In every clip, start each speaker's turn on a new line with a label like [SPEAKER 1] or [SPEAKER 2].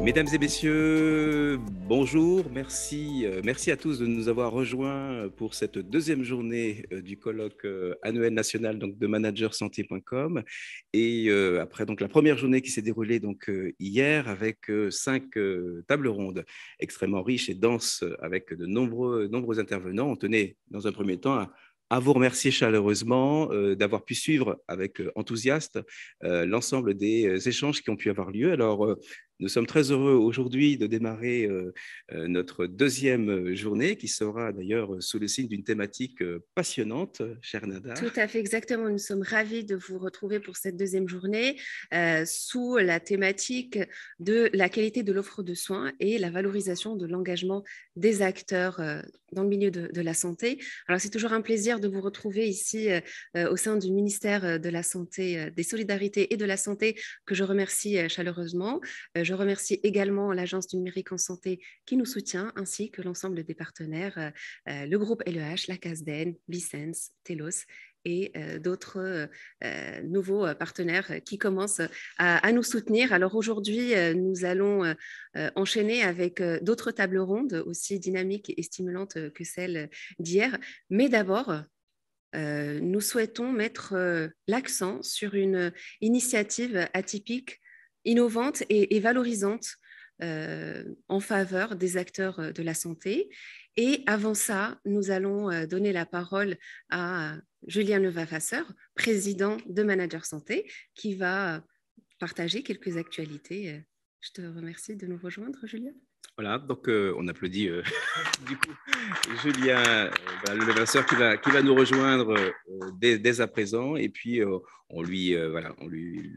[SPEAKER 1] Mesdames et messieurs, bonjour, merci à tous de nous avoir rejoints pour cette deuxième journée du colloque annuel national donc, de managersanté.com et après donc, la première journée qui s'est déroulée donc, hier avec 5 tables rondes extrêmement riches et denses avec de nombreux intervenants. On tenait dans un premier temps à vous remercier chaleureusement d'avoir pu suivre avec enthousiasme l'ensemble des échanges qui ont pu avoir lieu. Alors, nous sommes très heureux aujourd'hui de démarrer notre deuxième journée qui sera d'ailleurs sous le signe d'une thématique passionnante, chère Nada.
[SPEAKER 2] Tout à fait, exactement. Nous sommes ravis de vous retrouver pour cette deuxième journée sous la thématique de la qualité de l'offre de soins et la valorisation de l'engagement des acteurs dans le milieu de la santé. Alors, c'est toujours un plaisir de vous retrouver ici au sein du ministère de la Santé, des Solidarités et de la Santé, que je remercie chaleureusement. Je remercie également l'Agence du numérique en santé qui nous soutient, ainsi que l'ensemble des partenaires, le groupe LEH, la CASDEN, Vicens, Telos et d'autres nouveaux partenaires qui commencent à nous soutenir. Alors aujourd'hui, nous allons enchaîner avec d'autres tables rondes aussi dynamiques et stimulantes que celles d'hier. Mais d'abord, nous souhaitons mettre l'accent sur une initiative atypique, innovante et valorisante en faveur des acteurs de la santé. Et avant ça, nous allons donner la parole à Julien Levavasseur, président de Manager Santé, qui va partager quelques actualités. Je te remercie de nous rejoindre, Julien.
[SPEAKER 1] Voilà, donc on applaudit du coup Julien Levavasseur qui va nous rejoindre dès à présent et puis on lui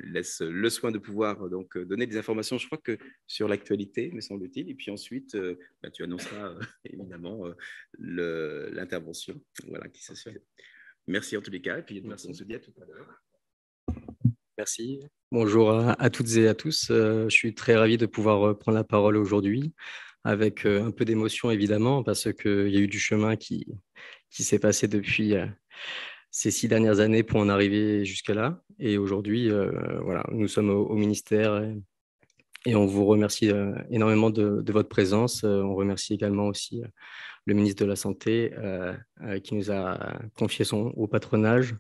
[SPEAKER 1] laisse le soin de pouvoir donc donner des informations, je crois que sur l'actualité, me semble-t-il, et puis ensuite tu annonceras évidemment l'intervention qui se fait. Merci en tous les cas et puis merci, on se dit à tout à l'heure.
[SPEAKER 3] Merci. Bonjour à toutes et à tous. Je suis très ravi de pouvoir prendre la parole aujourd'hui avec un peu d'émotion évidemment parce qu'il y a eu du chemin qui s'est passé depuis ces 6 dernières années pour en arriver jusque-là. Et aujourd'hui, nous sommes au ministère et on vous remercie énormément de votre présence. On remercie également aussi le ministre de la Santé qui nous a confié au patronage.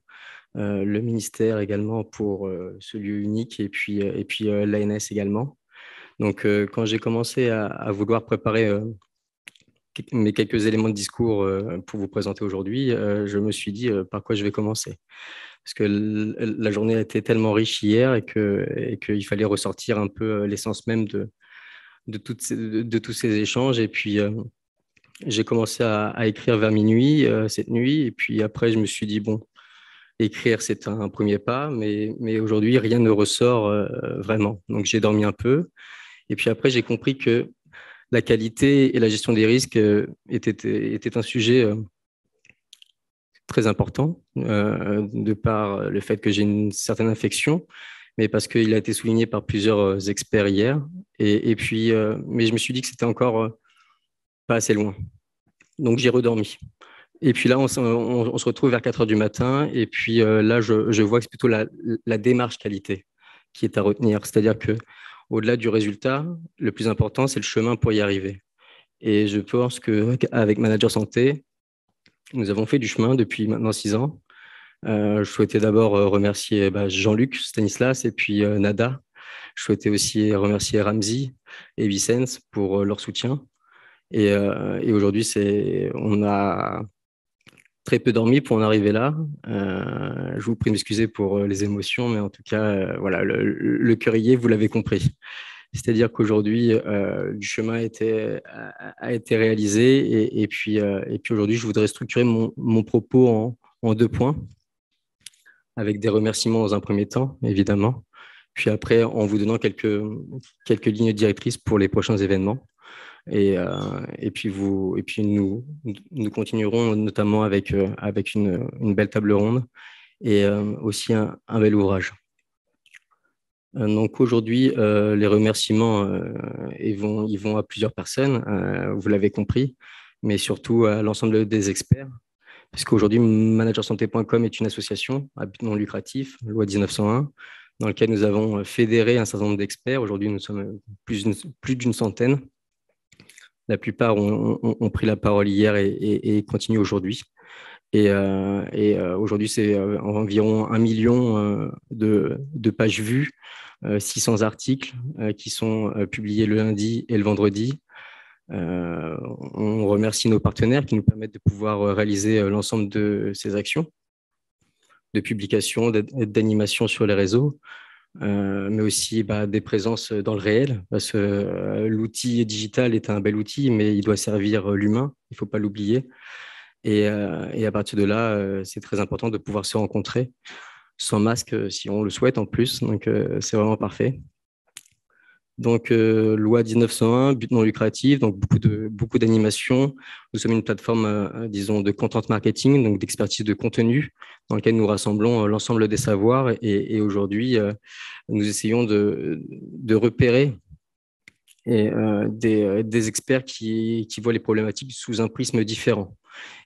[SPEAKER 3] Le ministère également pour ce lieu unique et puis l'ANS également. Donc, quand j'ai commencé à vouloir préparer mes quelques éléments de discours pour vous présenter aujourd'hui, je me suis dit par quoi je vais commencer. Parce que la journée a été tellement riche hier et qu'il fallait ressortir un peu l'essence même de tous ces échanges. Et puis, j'ai commencé à écrire vers minuit cette nuit. Et puis après, je me suis dit, bon, écrire, c'est un premier pas, mais aujourd'hui, rien ne ressort vraiment. Donc, j'ai dormi un peu. Et puis après, j'ai compris que la qualité et la gestion des risques étaient un sujet très important, de par le fait que j'ai une certaine infection, mais parce qu'il a été souligné par plusieurs experts hier. Et puis, mais je me suis dit que c'était encore pas assez loin. Donc, j'ai redormi. Et puis là, on se retrouve vers 4 heures du matin. Et puis là, je vois que c'est plutôt la démarche qualité qui est à retenir. C'est-à-dire qu'au-delà du résultat, le plus important, c'est le chemin pour y arriver. Et je pense qu'avec Manager Santé, nous avons fait du chemin depuis maintenant 6 ans. Je souhaitais d'abord remercier Jean-Luc, Stanislas et puis Nada. Je souhaitais aussi remercier Ramzi et Vicens pour leur soutien. Et aujourd'hui, on a très peu dormi pour en arriver là. Je vous prie de m'excuser pour les émotions, mais en tout cas, voilà, le cœur y est, vous l'avez compris. C'est-à-dire qu'aujourd'hui, du chemin a été réalisé et puis aujourd'hui, je voudrais structurer mon propos en 2 points, avec des remerciements dans un premier temps, évidemment, puis après, en vous donnant quelques lignes directrices pour les prochains événements. Et puis nous continuerons notamment avec une belle table ronde et aussi un bel ouvrage. Donc aujourd'hui, les remerciements ils vont à plusieurs personnes, vous l'avez compris, mais surtout à l'ensemble des experts, puisqu'aujourd'hui, managersanté.com est une association à but non lucratif, loi 1901. dans lequel nous avons fédéré un certain nombre d'experts. Aujourd'hui, nous sommes plus d'une centaine. La plupart ont pris la parole hier et continuent aujourd'hui. Et aujourd'hui, c'est environ 1 million de pages vues, 600 articles qui sont publiés le lundi et le vendredi. On remercie nos partenaires qui nous permettent de pouvoir réaliser l'ensemble de ces actions de publication, d'animation sur les réseaux, mais aussi des présences dans le réel, parce que l'outil digital est un bel outil, mais il doit servir l'humain, il ne faut pas l'oublier. Et à partir de là, c'est très important de pouvoir se rencontrer sans masque, si on le souhaite en plus. Donc, c'est vraiment parfait. Donc, loi 1901, but non lucratif, donc beaucoup d'animation. Nous sommes une plateforme, disons, de content marketing, donc d'expertise de contenu, dans laquelle nous rassemblons l'ensemble des savoirs. Et aujourd'hui, nous essayons de repérer des experts qui voient les problématiques sous un prisme différent.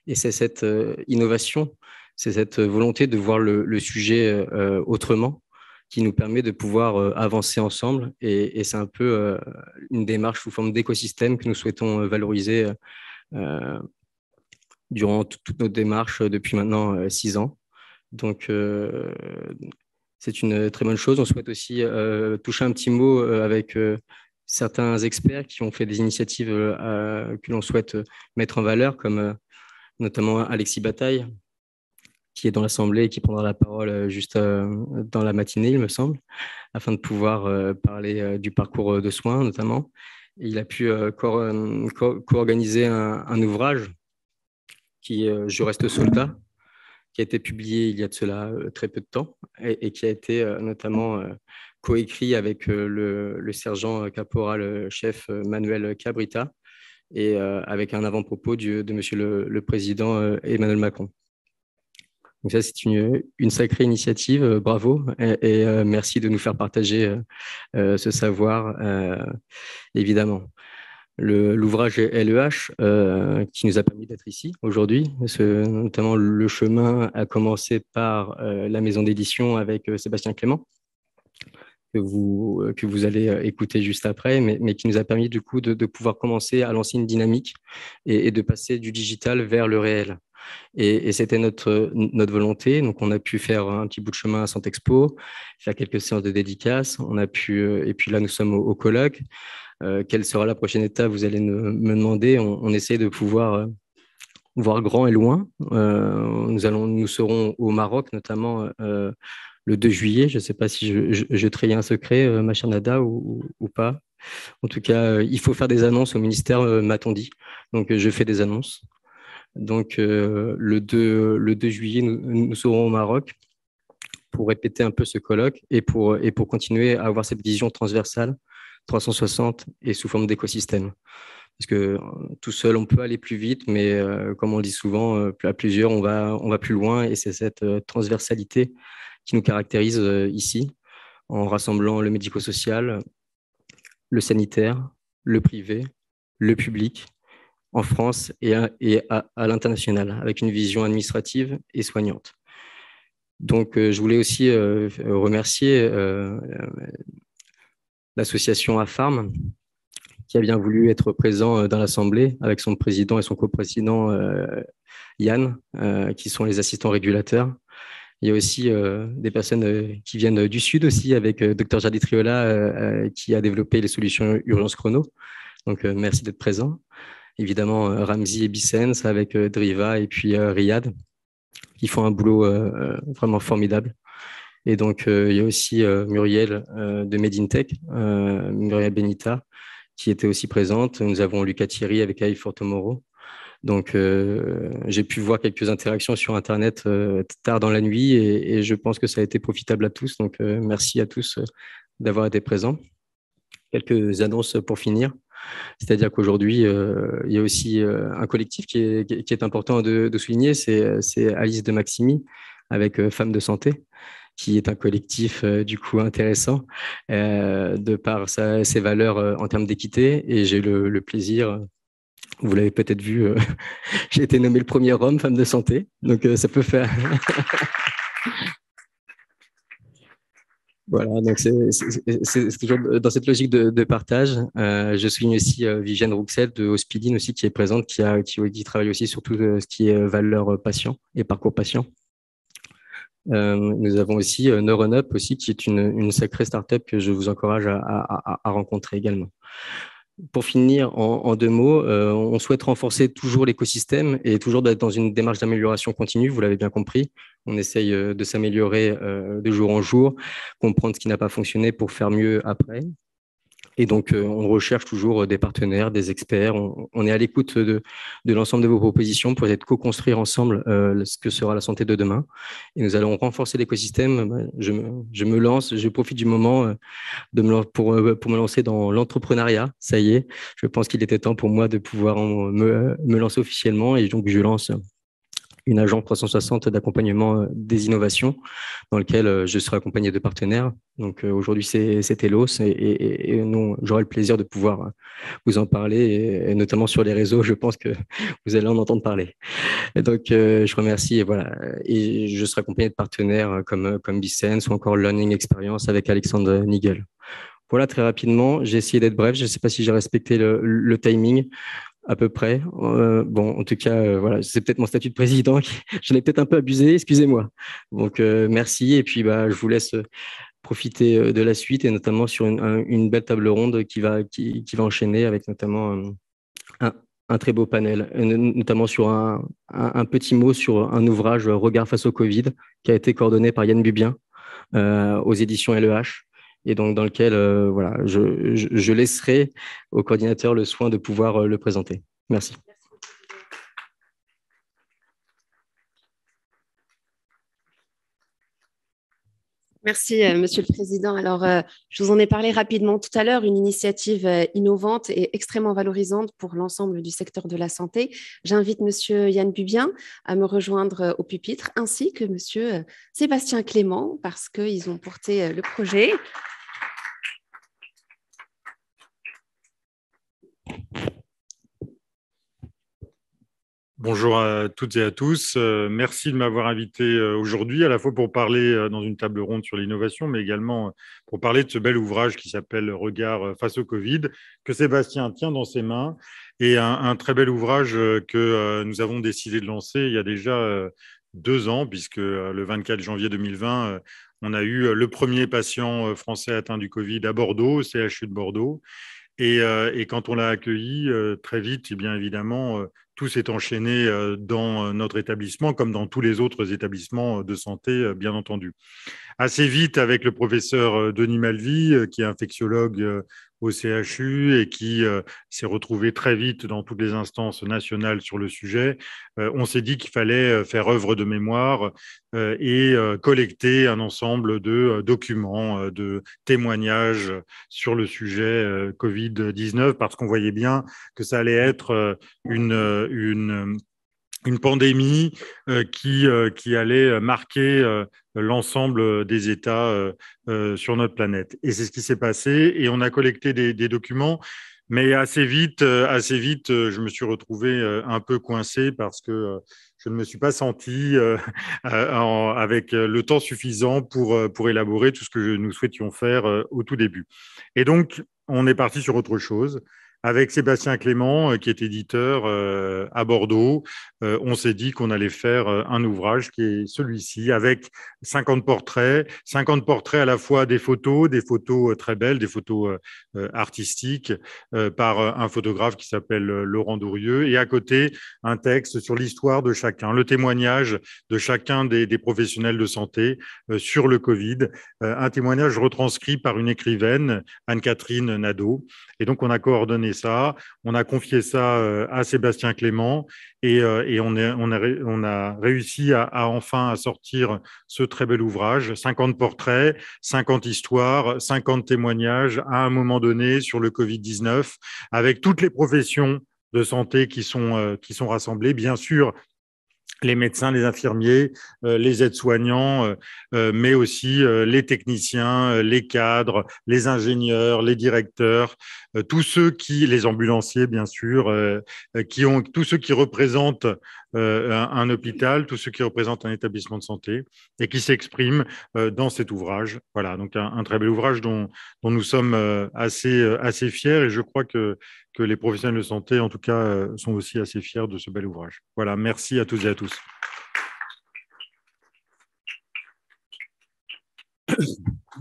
[SPEAKER 3] Et c'est cette innovation, c'est cette volonté de voir le sujet autrement qui nous permet de pouvoir avancer ensemble. Et c'est un peu une démarche sous forme d'écosystème que nous souhaitons valoriser durant toutes nos démarches depuis maintenant 6 ans. Donc, c'est une très bonne chose. On souhaite aussi toucher un petit mot avec certains experts qui ont fait des initiatives que l'on souhaite mettre en valeur, comme notamment Alexis Bataille, qui est dans l'Assemblée et qui prendra la parole juste dans la matinée, il me semble, afin de pouvoir parler du parcours de soins, notamment. Et il a pu co-organiser un ouvrage qui est « Je reste soldat », qui a été publié il y a de cela très peu de temps et qui a été notamment coécrit avec le sergent caporal-chef Manuel Cabrita et avec un avant-propos de Monsieur le Président Emmanuel Macron. Donc ça, c'est une sacrée initiative, bravo, et merci de nous faire partager ce savoir, évidemment. L'ouvrage LEH qui nous a permis d'être ici aujourd'hui, notamment le chemin a commencé par la maison d'édition avec Sébastien Clément, que vous allez écouter juste après, mais qui nous a permis du coup de pouvoir commencer à lancer une dynamique et de passer du digital vers le réel. Et c'était notre volonté. Donc, on a pu faire un petit bout de chemin à Sant'Expo, faire quelques séances de dédicaces. On a pu, et puis là, nous sommes au colloque. Quelle sera la prochaine étape? Vous allez me demander. On essaie de pouvoir voir grand et loin. Nous serons au Maroc, notamment le 2 juillet. Je ne sais pas si je trahis un secret, ma chère Nada, ou pas. En tout cas, il faut faire des annonces au ministère, m'a-t-on dit. Donc, je fais des annonces. Donc, le 2 juillet, nous serons au Maroc pour répéter un peu ce colloque et pour continuer à avoir cette vision transversale, 360 et sous forme d'écosystème. Parce que tout seul, on peut aller plus vite, mais comme on le dit souvent, à plusieurs, on va plus loin. Et c'est cette transversalité qui nous caractérise ici, en rassemblant le médico-social, le sanitaire, le privé, le public, en France et à l'international, avec une vision administrative et soignante. Donc, je voulais aussi remercier l'association AFARM, qui a bien voulu être présent dans l'Assemblée, avec son président et son coprésident Yann, qui sont les assistants régulateurs. Il y a aussi des personnes qui viennent du Sud aussi, avec Dr Jardy Triola, qui a développé les solutions Urgence Chrono. Donc, merci d'être présent. Évidemment, Ramzi et Bissens avec Driva et puis Riyad, qui font un boulot vraiment formidable. Et donc, il y a aussi Muriel de Made in Tech, Muriel Benita, qui était aussi présente. Nous avons Lucas Thierry avec AI for Tomorrow. Donc, j'ai pu voir quelques interactions sur Internet tard dans la nuit et je pense que ça a été profitable à tous. Donc, merci à tous d'avoir été présents. Quelques annonces pour finir. C'est-à-dire qu'aujourd'hui, il y a aussi un collectif qui est important de souligner, c'est Alice de Maximi avec Femmes de Santé, qui est un collectif du coup intéressant de par ses valeurs en termes d'équité. Et j'ai le plaisir, vous l'avez peut-être vu, j'ai été nommé le premier homme femme de santé, donc ça peut faire... Voilà, donc c'est toujours dans cette logique de partage. Je souligne aussi Viviane Rouxel de Hospidine aussi qui est présente, qui travaille aussi sur tout ce qui est valeur patient et parcours patient. Nous avons aussi NeuronUp aussi, qui est une sacrée startup que je vous encourage à rencontrer également. Pour finir, en deux mots, on souhaite renforcer toujours l'écosystème et toujours d'être dans une démarche d'amélioration continue, vous l'avez bien compris. On essaye de s'améliorer de jour en jour, comprendre ce qui n'a pas fonctionné pour faire mieux après. Et donc, on recherche toujours des partenaires, des experts. On est à l'écoute de l'ensemble de vos propositions pour être co-construire ensemble ce que sera la santé de demain. Et nous allons renforcer l'écosystème. Je me lance, je profite du moment pour me lancer dans l'entrepreneuriat. Ça y est, je pense qu'il était temps pour moi de pouvoir me lancer officiellement. Et donc, je lance une agence 360 d'accompagnement des innovations dans lequel je serai accompagné de partenaires. Donc aujourd'hui, c'est Telos et nous, j'aurai le plaisir de pouvoir vous en parler et notamment sur les réseaux, je pense que vous allez en entendre parler. Et donc, je remercie et voilà. Et je serai accompagné de partenaires comme Bisense ou encore Learning Experience avec Alexandre Nigel. Voilà, très rapidement, j'ai essayé d'être bref. Je ne sais pas si j'ai respecté le timing. À peu près. Bon, en tout cas, voilà, c'est peut-être mon statut de président. J'en ai peut-être un peu abusé, excusez-moi. Donc, merci. Et puis, je vous laisse profiter de la suite et notamment sur une belle table ronde qui va enchaîner avec notamment un très beau panel, notamment sur un petit mot sur un ouvrage Regard face au Covid qui a été coordonné par Yann Bubien aux éditions LEH. Et donc, dans lequel voilà, je laisserai au coordinateur le soin de pouvoir le présenter. Merci.
[SPEAKER 2] Merci, Monsieur le Président. Alors, je vous en ai parlé rapidement tout à l'heure, une initiative innovante et extrêmement valorisante pour l'ensemble du secteur de la santé. J'invite Monsieur Yann Bubien à me rejoindre au pupitre, ainsi que Monsieur Sébastien Clément, parce qu'ils ont porté le projet.
[SPEAKER 4] Bonjour à toutes et à tous. Merci de m'avoir invité aujourd'hui, à la fois pour parler dans une table ronde sur l'innovation, mais également pour parler de ce bel ouvrage qui s'appelle Regard face au Covid, que Sébastien tient dans ses mains, et un très bel ouvrage que nous avons décidé de lancer il y a déjà 2 ans, puisque le 24 janvier 2020, on a eu le premier patient français atteint du Covid à Bordeaux, au CHU de Bordeaux. Et quand on l'a accueilli, très vite, et bien évidemment, tout s'est enchaîné dans notre établissement, comme dans tous les autres établissements de santé, bien entendu. Assez vite, avec le professeur Denis Malvy, qui est infectiologue au CHU et qui s'est retrouvé très vite dans toutes les instances nationales sur le sujet, on s'est dit qu'il fallait faire œuvre de mémoire et collecter un ensemble de documents, de témoignages sur le sujet Covid-19, parce qu'on voyait bien que ça allait être une pandémie qui allait marquer l'ensemble des États sur notre planète. Et c'est ce qui s'est passé. Et on a collecté des documents, mais assez vite, je me suis retrouvé un peu coincé parce que je ne me suis pas senti avec le temps suffisant pour élaborer tout ce que nous souhaitions faire au tout début. Et donc, on est parti sur autre chose. Avec Sébastien Clément, qui est éditeur à Bordeaux, on s'est dit qu'on allait faire un ouvrage qui est celui-ci, avec 50 portraits à la fois des photos très belles, des photos artistiques par un photographe qui s'appelle Laurent Dourieux, et à côté, un texte sur l'histoire de chacun, le témoignage de chacun des professionnels de santé sur le Covid, un témoignage retranscrit par une écrivaine, Anne-Catherine Nadeau. Et donc, on a coordonné ça, on a confié ça à Sébastien Clément et on a réussi à enfin à sortir ce très bel ouvrage, 50 portraits, 50 histoires, 50 témoignages à un moment donné sur le Covid-19, avec toutes les professions de santé qui sont rassemblées, bien sûr, les médecins, les infirmiers, les aides-soignants, mais aussi les techniciens, les cadres, les ingénieurs, les directeurs, tous ceux les ambulanciers bien sûr, tous ceux qui représentent un hôpital, tous ceux qui représentent un établissement de santé et qui s'expriment dans cet ouvrage. Voilà, donc un très bel ouvrage dont nous sommes assez fiers, et je crois que les professionnels de santé, en tout cas, sont aussi assez fiers de ce bel ouvrage. Voilà, merci à toutes et à tous.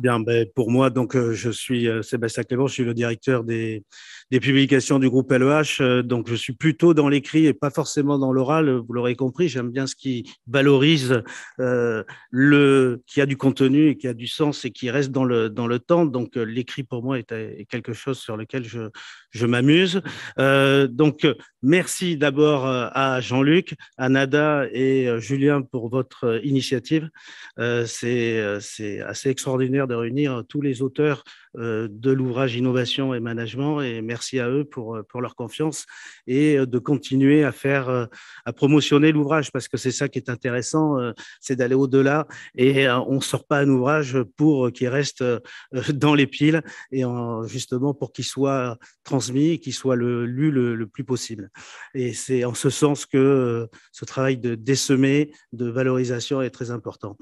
[SPEAKER 5] Bien, ben, pour moi, donc, je suis Sébastien Clément, je suis le directeur des publications du groupe LEH. Donc, je suis plutôt dans l'écrit et pas forcément dans l'oral. Vous l'aurez compris, j'aime bien ce qui valorise, qui a du contenu et qui a du sens et qui reste dans le temps. Donc, l'écrit pour moi est quelque chose sur lequel je m'amuse. Donc, merci d'abord à Jean-Luc, à Nada et Julien pour votre initiative. C'est assez extraordinaire de réunir tous les auteurs de l'ouvrage Innovation et Management, et merci à eux pour leur confiance et de continuer à promotionner l'ouvrage, parce que c'est ça qui est intéressant, c'est d'aller au-delà, et on ne sort pas un ouvrage pour qu'il reste dans les piles, et justement pour qu'il soit transmis, qu'il soit lu le plus possible. Et c'est en ce sens que ce travail de d'essamer, de valorisation est très important.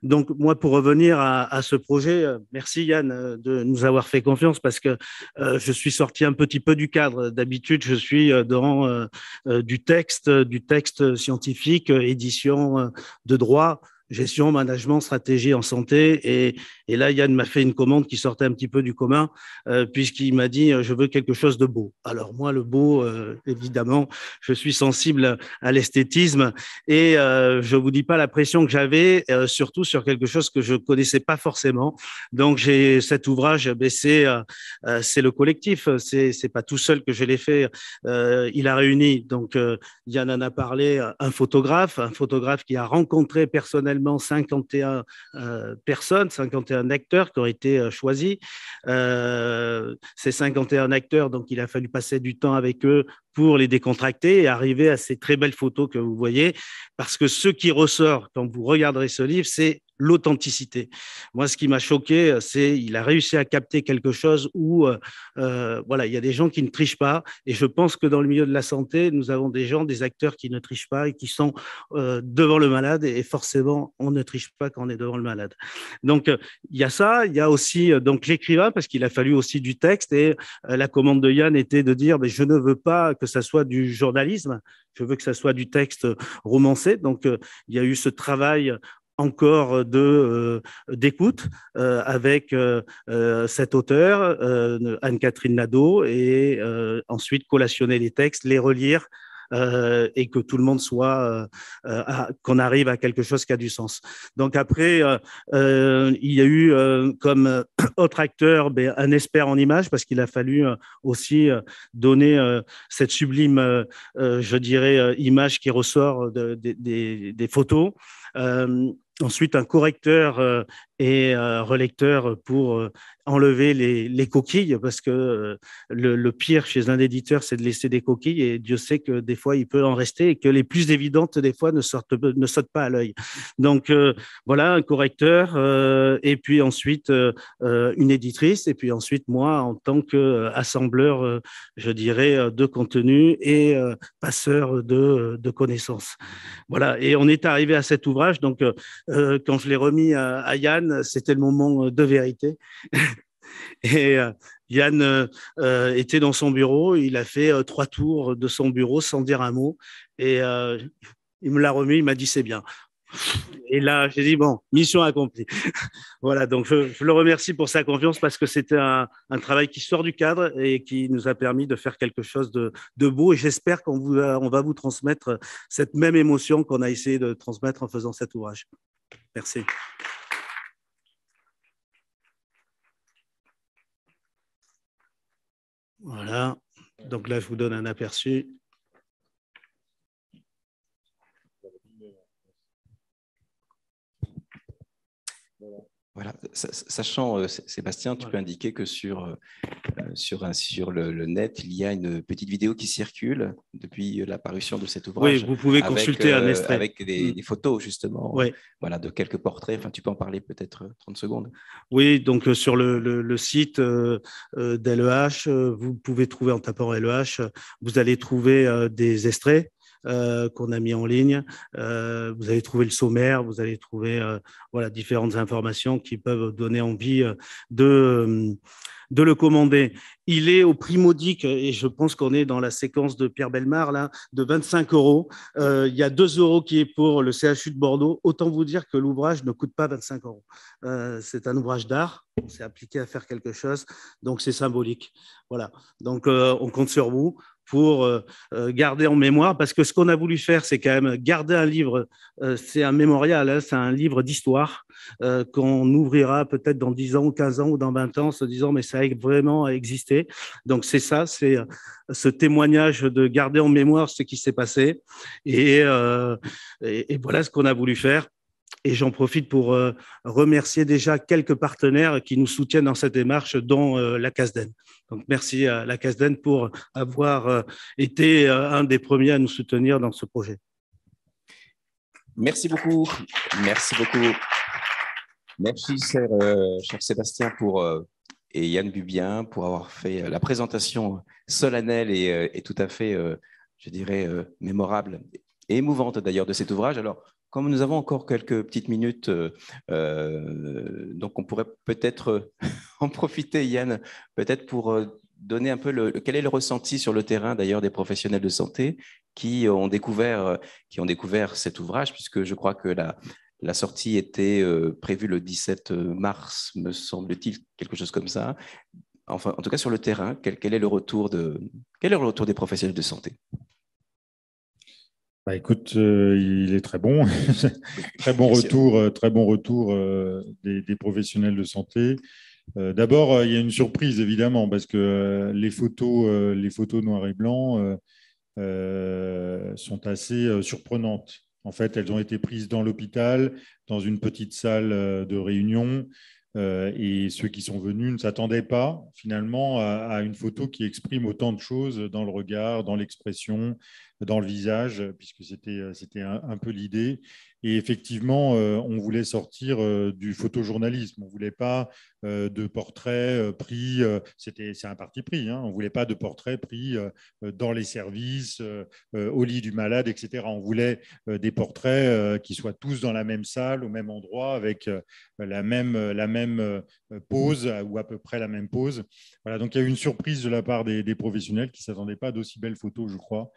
[SPEAKER 5] Donc, moi, pour revenir à ce projet, merci Yann de nous avoir fait confiance, parce que je suis sorti un petit peu du cadre. D'habitude, je suis dans du texte scientifique, édition de droit, gestion, management, stratégie en santé. Et là, Yann m'a fait une commande qui sortait un petit peu du commun, puisqu'il m'a dit je veux quelque chose de beau. Alors moi, le beau, évidemment, je suis sensible à l'esthétisme, et je vous dis pas la pression que j'avais, surtout sur quelque chose que je connaissais pas forcément. Donc j'ai cet ouvrage, c'est le collectif, c'est pas tout seul que je l'ai fait. Il a réuni, donc Yann en a parlé, un photographe qui a rencontré personnellement 51 personnes, 51 acteurs qui ont été choisis. Ces 51 acteurs, donc il a fallu passer du temps avec eux pour les décontracter et arriver à ces très belles photos que vous voyez, parce que ce qui ressort quand vous regarderez ce livre, c'est l'authenticité. Moi, ce qui m'a choqué, c'est qu'il a réussi à capter quelque chose où, voilà, il y a des gens qui ne trichent pas, et je pense que dans le milieu de la santé, nous avons des acteurs qui ne trichent pas et qui sont devant le malade, et forcément, on ne triche pas quand on est devant le malade. Donc, il y a ça, il y a aussi donc l'écrivain, parce qu'il a fallu aussi du texte, et la commande de Yann était de dire, mais je ne veux pas que ça soit du journalisme, je veux que ça soit du texte romancé. Donc, il y a eu ce travail encore d'écoute avec cet auteur, Anne-Catherine Nadeau, et ensuite collationner les textes, les relire, et que tout le monde qu'on arrive à quelque chose qui a du sens. Donc après, il y a eu comme autre acteur un expert en images, parce qu'il a fallu aussi donner cette sublime, je dirais, image qui ressort des photos. Ensuite, un correcteur et relecteur pour enlever les coquilles, parce que le pire chez un éditeur, c'est de laisser des coquilles, et Dieu sait que des fois, il peut en rester, et que les plus évidentes, des fois, ne sautent pas à l'œil. Donc, voilà, un correcteur, et puis ensuite, une éditrice, et puis ensuite, moi, en tant qu'assembleur, je dirais, de contenu et passeur de connaissances. Voilà, et on est arrivé à cet ouvrage, donc quand je l'ai remis à Yann, c'était le moment de vérité. Et Yann était dans son bureau, il a fait 3 tours de son bureau sans dire un mot, et il me l'a remis, il m'a dit c'est bien. Et là, j'ai dit bon, mission accomplie. Voilà, donc je le remercie pour sa confiance, parce que c'était un travail qui sort du cadre et qui nous a permis de faire quelque chose de beau, et j'espère qu'on va vous transmettre cette même émotion qu'on a essayé de transmettre en faisant cet ouvrage. Merci. Voilà, donc là, je vous donne un aperçu.
[SPEAKER 1] Voilà, sachant, Sébastien, tu peux indiquer que sur sur le net, il y a une petite vidéo qui circule depuis la parution de cet
[SPEAKER 5] Oui,
[SPEAKER 1] ouvrage.
[SPEAKER 5] vous pouvez consulter un extrait.
[SPEAKER 1] Avec des photos, justement,
[SPEAKER 5] oui.
[SPEAKER 1] Voilà, de quelques portraits. Enfin, tu peux en parler peut-être 30 secondes.
[SPEAKER 5] Oui, donc sur le site d'LEH, vous pouvez trouver en tapant LEH, vous allez trouver des extraits qu'on a mis en ligne. Vous allez trouver le sommaire, vous allez trouver voilà, différentes informations qui peuvent donner envie de le commander. Il est au prix modique, et je pense qu'on est dans la séquence de Pierre Bellemare, là, de 25 €. Il y a 2 € qui est pour le CHU de Bordeaux. Autant vous dire que l'ouvrage ne coûte pas 25 €. C'est un ouvrage d'art, on s'est appliqué à faire quelque chose, donc c'est symbolique. Voilà, donc on compte sur vous pour garder en mémoire, parce que ce qu'on a voulu faire, c'est quand même garder un livre, c'est un mémorial, hein, c'est un livre d'histoire qu'on ouvrira peut-être dans 10 ans ou 15 ans ou dans 20 ans, en se disant mais ça a vraiment existé. Donc c'est ça, c'est ce témoignage de garder en mémoire ce qui s'est passé, et voilà ce qu'on a voulu faire. Et j'en profite pour remercier déjà quelques partenaires qui nous soutiennent dans cette démarche, dont la CASDEN. Donc, merci à la CASDEN pour avoir été un des premiers à nous soutenir dans ce projet.
[SPEAKER 1] Merci beaucoup. Merci beaucoup. Merci, cher Sébastien, et Yann Bubien, pour avoir fait la présentation solennelle et tout à fait, je dirais, mémorable et émouvante d'ailleurs de cet ouvrage. Alors, comme nous avons encore quelques petites minutes, donc on pourrait peut-être en profiter, Yann, peut-être pour donner un peu quel est le ressenti sur le terrain d'ailleurs des professionnels de santé qui ont découvert cet ouvrage, puisque je crois que la sortie était prévue le 17 mars, me semble-t-il, quelque chose comme ça. Enfin, en tout cas, sur le terrain, quel est le retour des professionnels de santé?
[SPEAKER 4] Bah, écoute, il est très bon. Très bon retour des professionnels de santé. D'abord, il y a une surprise, évidemment, parce que les photos noir et blanc sont assez surprenantes. En fait, elles ont été prises dans l'hôpital, dans une petite salle de réunion, et ceux qui sont venus ne s'attendaient pas, finalement, à une photo qui exprime autant de choses dans le regard, dans l'expression, dans le visage, puisque c'était un peu l'idée. Et effectivement, on voulait sortir du photojournalisme. On ne voulait pas de portraits pris, c'est un parti pris, hein, on ne voulait pas de portraits pris dans les services, au lit du malade, etc. On voulait des portraits qui soient tous dans la même salle, au même endroit, avec la même pose, ou à peu près la même pose. Voilà, donc il y a eu une surprise de la part des professionnels qui ne s'attendaient pas à d'aussi belles photos, je crois.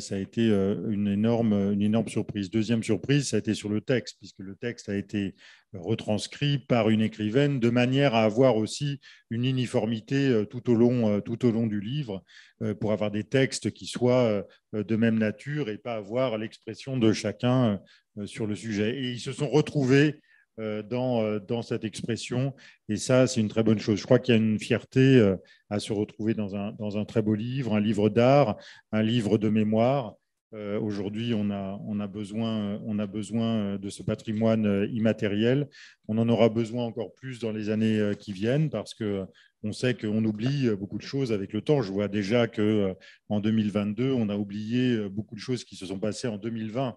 [SPEAKER 4] Ça a été une énorme surprise. Deuxième surprise, ça a été sur le texte, puisque le texte a été retranscrit par une écrivaine de manière à avoir aussi une uniformité tout au long du livre, pour avoir des textes qui soient de même nature et pas avoir l'expression de chacun sur le sujet. Et ils se sont retrouvés dans cette expression. Et ça, c'est une très bonne chose. Je crois qu'il y a une fierté à se retrouver dans un très beau livre, un livre d'art, un livre de mémoire. Aujourd'hui, on a besoin de ce patrimoine immatériel. On en aura besoin encore plus dans les années qui viennent, parce qu'on sait qu'on oublie beaucoup de choses avec le temps. Je vois déjà qu'en 2022, on a oublié beaucoup de choses qui se sont passées en 2020.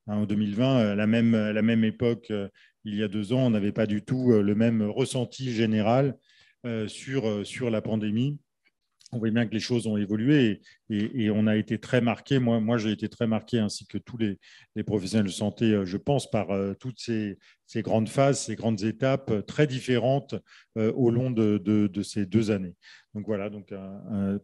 [SPEAKER 4] En 2020, à la même époque, il y a 2 ans, on n'avait pas du tout le même ressenti général sur la pandémie. On voit bien que les choses ont évolué et on a été très marqué. Moi, j'ai été très marqué, ainsi que tous les professionnels de santé, je pense, par toutes ces grandes phases, ces grandes étapes très différentes au long de ces 2 années. Donc voilà,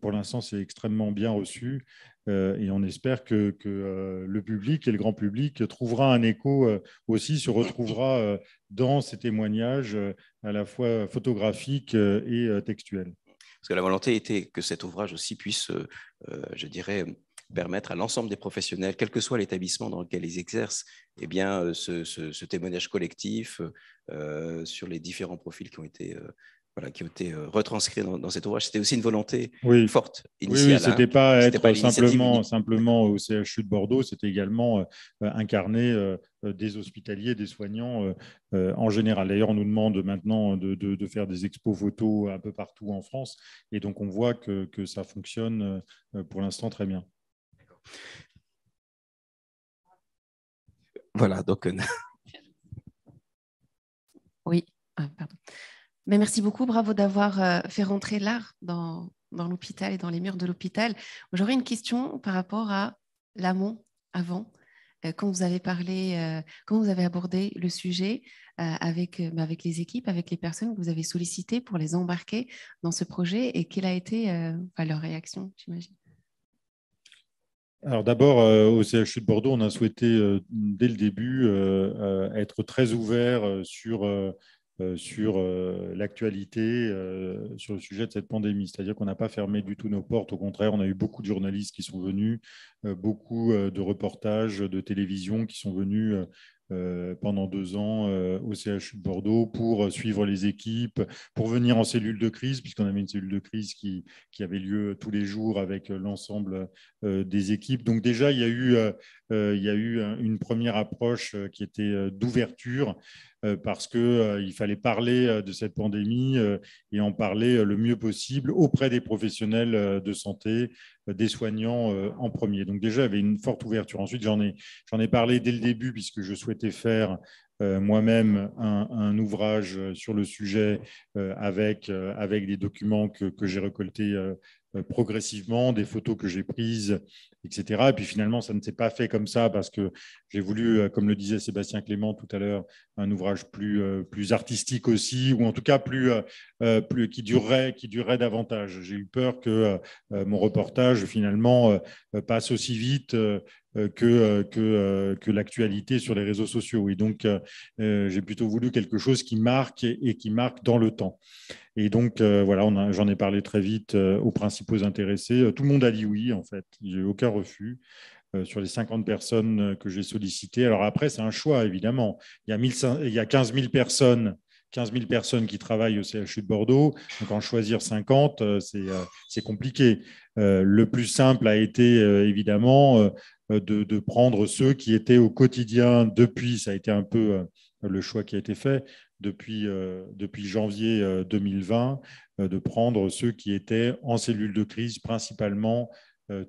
[SPEAKER 4] pour l'instant, c'est extrêmement bien reçu, et on espère que le public et le grand public trouvera un écho aussi, se retrouvera dans ces témoignages à la fois photographiques et textuels.
[SPEAKER 1] Parce que la volonté était que cet ouvrage aussi puisse, je dirais, permettre à l'ensemble des professionnels, quel que soit l'établissement dans lequel ils exercent, eh bien, ce témoignage collectif sur les différents profils qui ont été voilà, qui ont été retranscrits dans cet ouvrage. C'était aussi une volonté forte
[SPEAKER 4] initiale. Oui, ce n'était pas être simplement au CHU de Bordeaux, c'était également incarner des hospitaliers, des soignants en général. D'ailleurs, on nous demande maintenant de faire des expos photos un peu partout en France, et donc on voit que ça fonctionne pour l'instant très bien.
[SPEAKER 1] Voilà, donc...
[SPEAKER 2] Oui, pardon. Mais merci beaucoup, bravo d'avoir fait rentrer l'art dans l'hôpital et dans les murs de l'hôpital. J'aurais une question par rapport à l'amont, avant, quand vous avez parlé, quand vous avez abordé le sujet avec les équipes, avec les personnes que vous avez sollicitées pour les embarquer dans ce projet, et quelle a été leur réaction, j'imagine?
[SPEAKER 4] Alors d'abord, au CHU de Bordeaux, on a souhaité dès le début être très ouvert sur l'actualité, sur le sujet de cette pandémie. C'est-à-dire qu'on n'a pas fermé du tout nos portes. Au contraire, on a eu beaucoup de journalistes qui sont venus, beaucoup de reportages de télévision qui sont venus pendant 2 ans au CHU de Bordeaux pour suivre les équipes, pour venir en cellule de crise, puisqu'on avait une cellule de crise qui avait lieu tous les jours avec l'ensemble des équipes. Donc déjà, il y a eu une première approche qui était d'ouverture, parce qu'il fallait parler de cette pandémie et en parler le mieux possible auprès des professionnels de santé, des soignants en premier. Donc déjà, il y avait une forte ouverture. Ensuite, j'en ai parlé dès le début, puisque je souhaitais faire moi-même un ouvrage sur le sujet avec des documents que j'ai récoltés progressivement, des photos que j'ai prises, etc. Et puis finalement, ça ne s'est pas fait comme ça, parce que j'ai voulu, comme le disait Sébastien Clément tout à l'heure, un ouvrage plus artistique aussi, ou en tout cas qui durerait davantage. J'ai eu peur que mon reportage finalement passe aussi vite que l'actualité sur les réseaux sociaux. Et donc, j'ai plutôt voulu quelque chose qui marque et qui marque dans le temps. Et donc, voilà, j'en ai parlé très vite aux principaux intéressés. Tout le monde a dit oui, en fait. Il n'y a eu aucun refus sur les 50 personnes que j'ai sollicitées. Alors après, c'est un choix, évidemment. Il y a 15 000 personnes. 15 000 personnes qui travaillent au CHU de Bordeaux. Donc, en choisir 50, c'est compliqué. Le plus simple a été, évidemment, de prendre ceux qui étaient au quotidien depuis, ça a été un peu le choix qui a été fait, depuis janvier 2020, de prendre ceux qui étaient en cellule de crise, principalement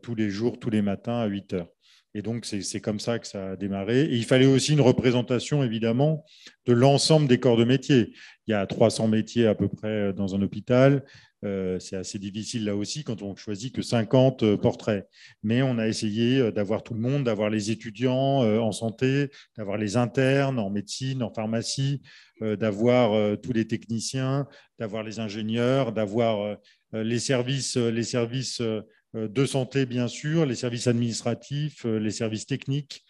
[SPEAKER 4] tous les jours, tous les matins à 8 heures. Et donc, c'est comme ça que ça a démarré. Et il fallait aussi une représentation, évidemment, de l'ensemble des corps de métier. Il y a 300 métiers à peu près dans un hôpital. C'est assez difficile là aussi quand on choisit que 50 portraits. Mais on a essayé d'avoir tout le monde, d'avoir les étudiants en santé, d'avoir les internes en médecine, en pharmacie, d'avoir tous les techniciens, d'avoir les ingénieurs, d'avoir les services de santé, bien sûr, les services administratifs, les services techniques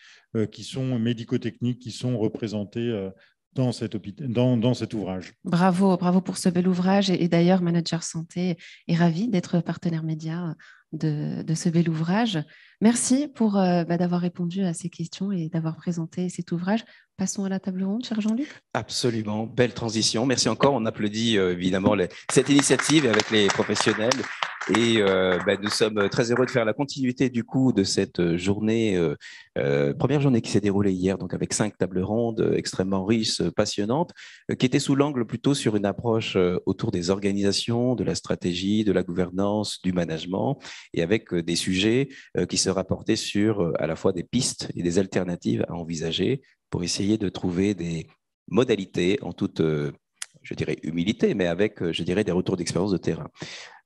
[SPEAKER 4] qui sont médico-techniques, qui sont représentés dans cet ouvrage.
[SPEAKER 2] Bravo pour ce bel ouvrage. Et d'ailleurs, Manager Santé est ravi d'être partenaire média de ce bel ouvrage. Merci pour d'avoir répondu à ces questions et d'avoir présenté cet ouvrage. Passons à la table ronde, cher Jean-Luc.
[SPEAKER 1] Absolument, belle transition. Merci encore. On applaudit évidemment cette initiative avec les professionnels. Et nous sommes très heureux de faire la continuité du coup de cette journée, première journée qui s'est déroulée hier, donc avec 5 tables rondes extrêmement riches, passionnantes, qui étaient sous l'angle plutôt sur une approche autour des organisations, de la stratégie, de la gouvernance, du management, et avec des sujets qui se rapportaient sur à la fois des pistes et des alternatives à envisager pour essayer de trouver des modalités en toute, je dirais, humilité, mais avec, je dirais, des retours d'expérience de terrain.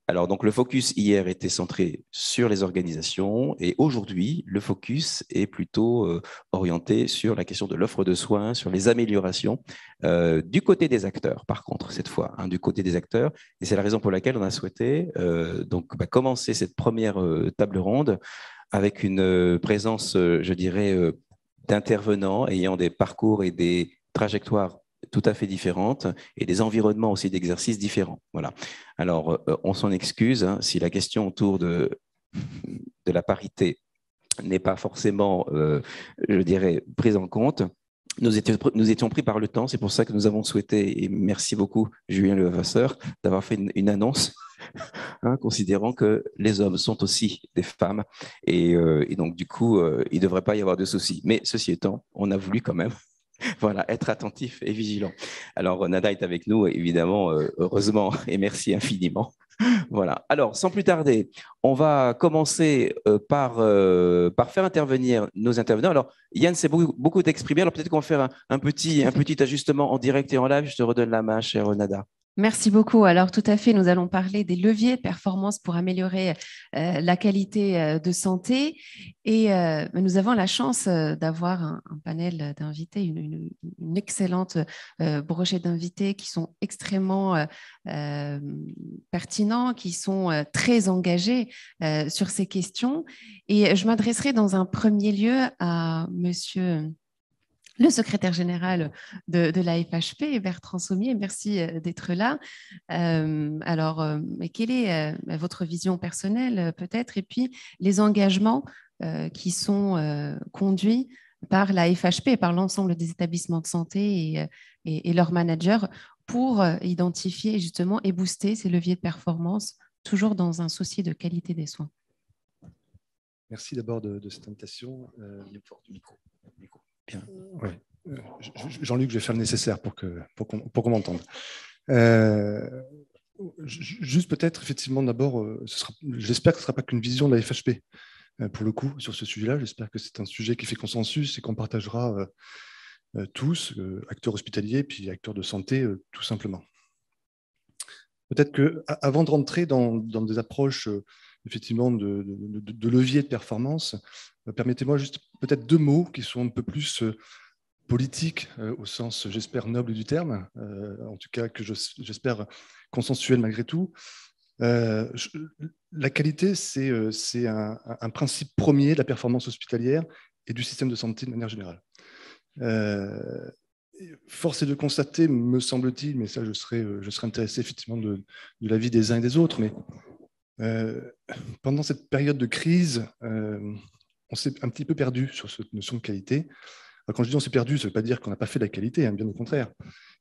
[SPEAKER 1] Alors, donc, le focus hier était centré sur les organisations et aujourd'hui, le focus est plutôt orienté sur la question de l'offre de soins, sur les améliorations du côté des acteurs, par contre, cette fois, du côté des acteurs. Et c'est la raison pour laquelle on a souhaité commencer cette première table ronde avec une présence, je dirais, d'intervenants ayant des parcours et des trajectoires tout à fait différentes et des environnements aussi d'exercice différents. Voilà. Alors, on s'en excuse si la question autour de la parité n'est pas forcément, je dirais, prise en compte. nous étions pris par le temps. C'est pour ça que nous avons souhaité, et merci beaucoup Julien Levasseur, d'avoir fait une annonce, considérant que les hommes sont aussi des femmes. Et donc, du coup, il ne devrait pas y avoir de soucis. Mais ceci étant, on a voulu quand même être attentif et vigilant. Alors, Nada est avec nous, évidemment, heureusement, et merci infiniment. Voilà. Alors, sans plus tarder, on va commencer par faire intervenir nos intervenants. Alors, Yann s'est beaucoup exprimé. Alors, peut-être qu'on va faire un petit ajustement en direct et en live. Je te redonne la main, chère Nada.
[SPEAKER 2] Merci beaucoup. Alors, tout à fait, nous allons parler des leviers de performance pour améliorer la qualité de santé. Et nous avons la chance d'avoir un panel d'invités, une excellente brochette d'invités qui sont extrêmement pertinents, qui sont très engagés sur ces questions. Et je m'adresserai dans un premier lieu à monsieur le secrétaire général de la FHP, Bertrand Sommier. Merci d'être là. Quelle est votre vision personnelle peut-être, et puis les engagements qui sont conduits par la FHP et par l'ensemble des établissements de santé et leurs managers pour identifier justement et booster ces leviers de performance, toujours dans un souci de qualité des soins.
[SPEAKER 6] Merci d'abord de cette invitation.
[SPEAKER 1] Micro.
[SPEAKER 6] Bien. Ouais. Jean-Luc, je vais faire le nécessaire pour qu'on m'entende. Juste peut-être, effectivement, d'abord, j'espère que ce ne sera pas qu'une vision de la FHP, pour le coup, sur ce sujet-là. J'espère que c'est un sujet qui fait consensus et qu'on partagera tous, acteurs hospitaliers, puis acteurs de santé, tout simplement. Peut-être qu'avant de rentrer dans des approches effectivement de levier de performance, permettez-moi juste peut-être 2 mots qui sont un peu plus politiques au sens, j'espère, noble du terme, en tout cas que j'espère consensuel malgré tout. La qualité, c'est un principe premier de la performance hospitalière et du système de santé de manière générale. Force est de constater, me semble-t-il, mais ça je serais intéressé effectivement de l'avis des uns et des autres, mais pendant cette période de crise, on s'est un petit peu perdu sur cette notion de qualité. Alors, quand je dis on s'est perdu, ça ne veut pas dire qu'on n'a pas fait de la qualité, bien au contraire.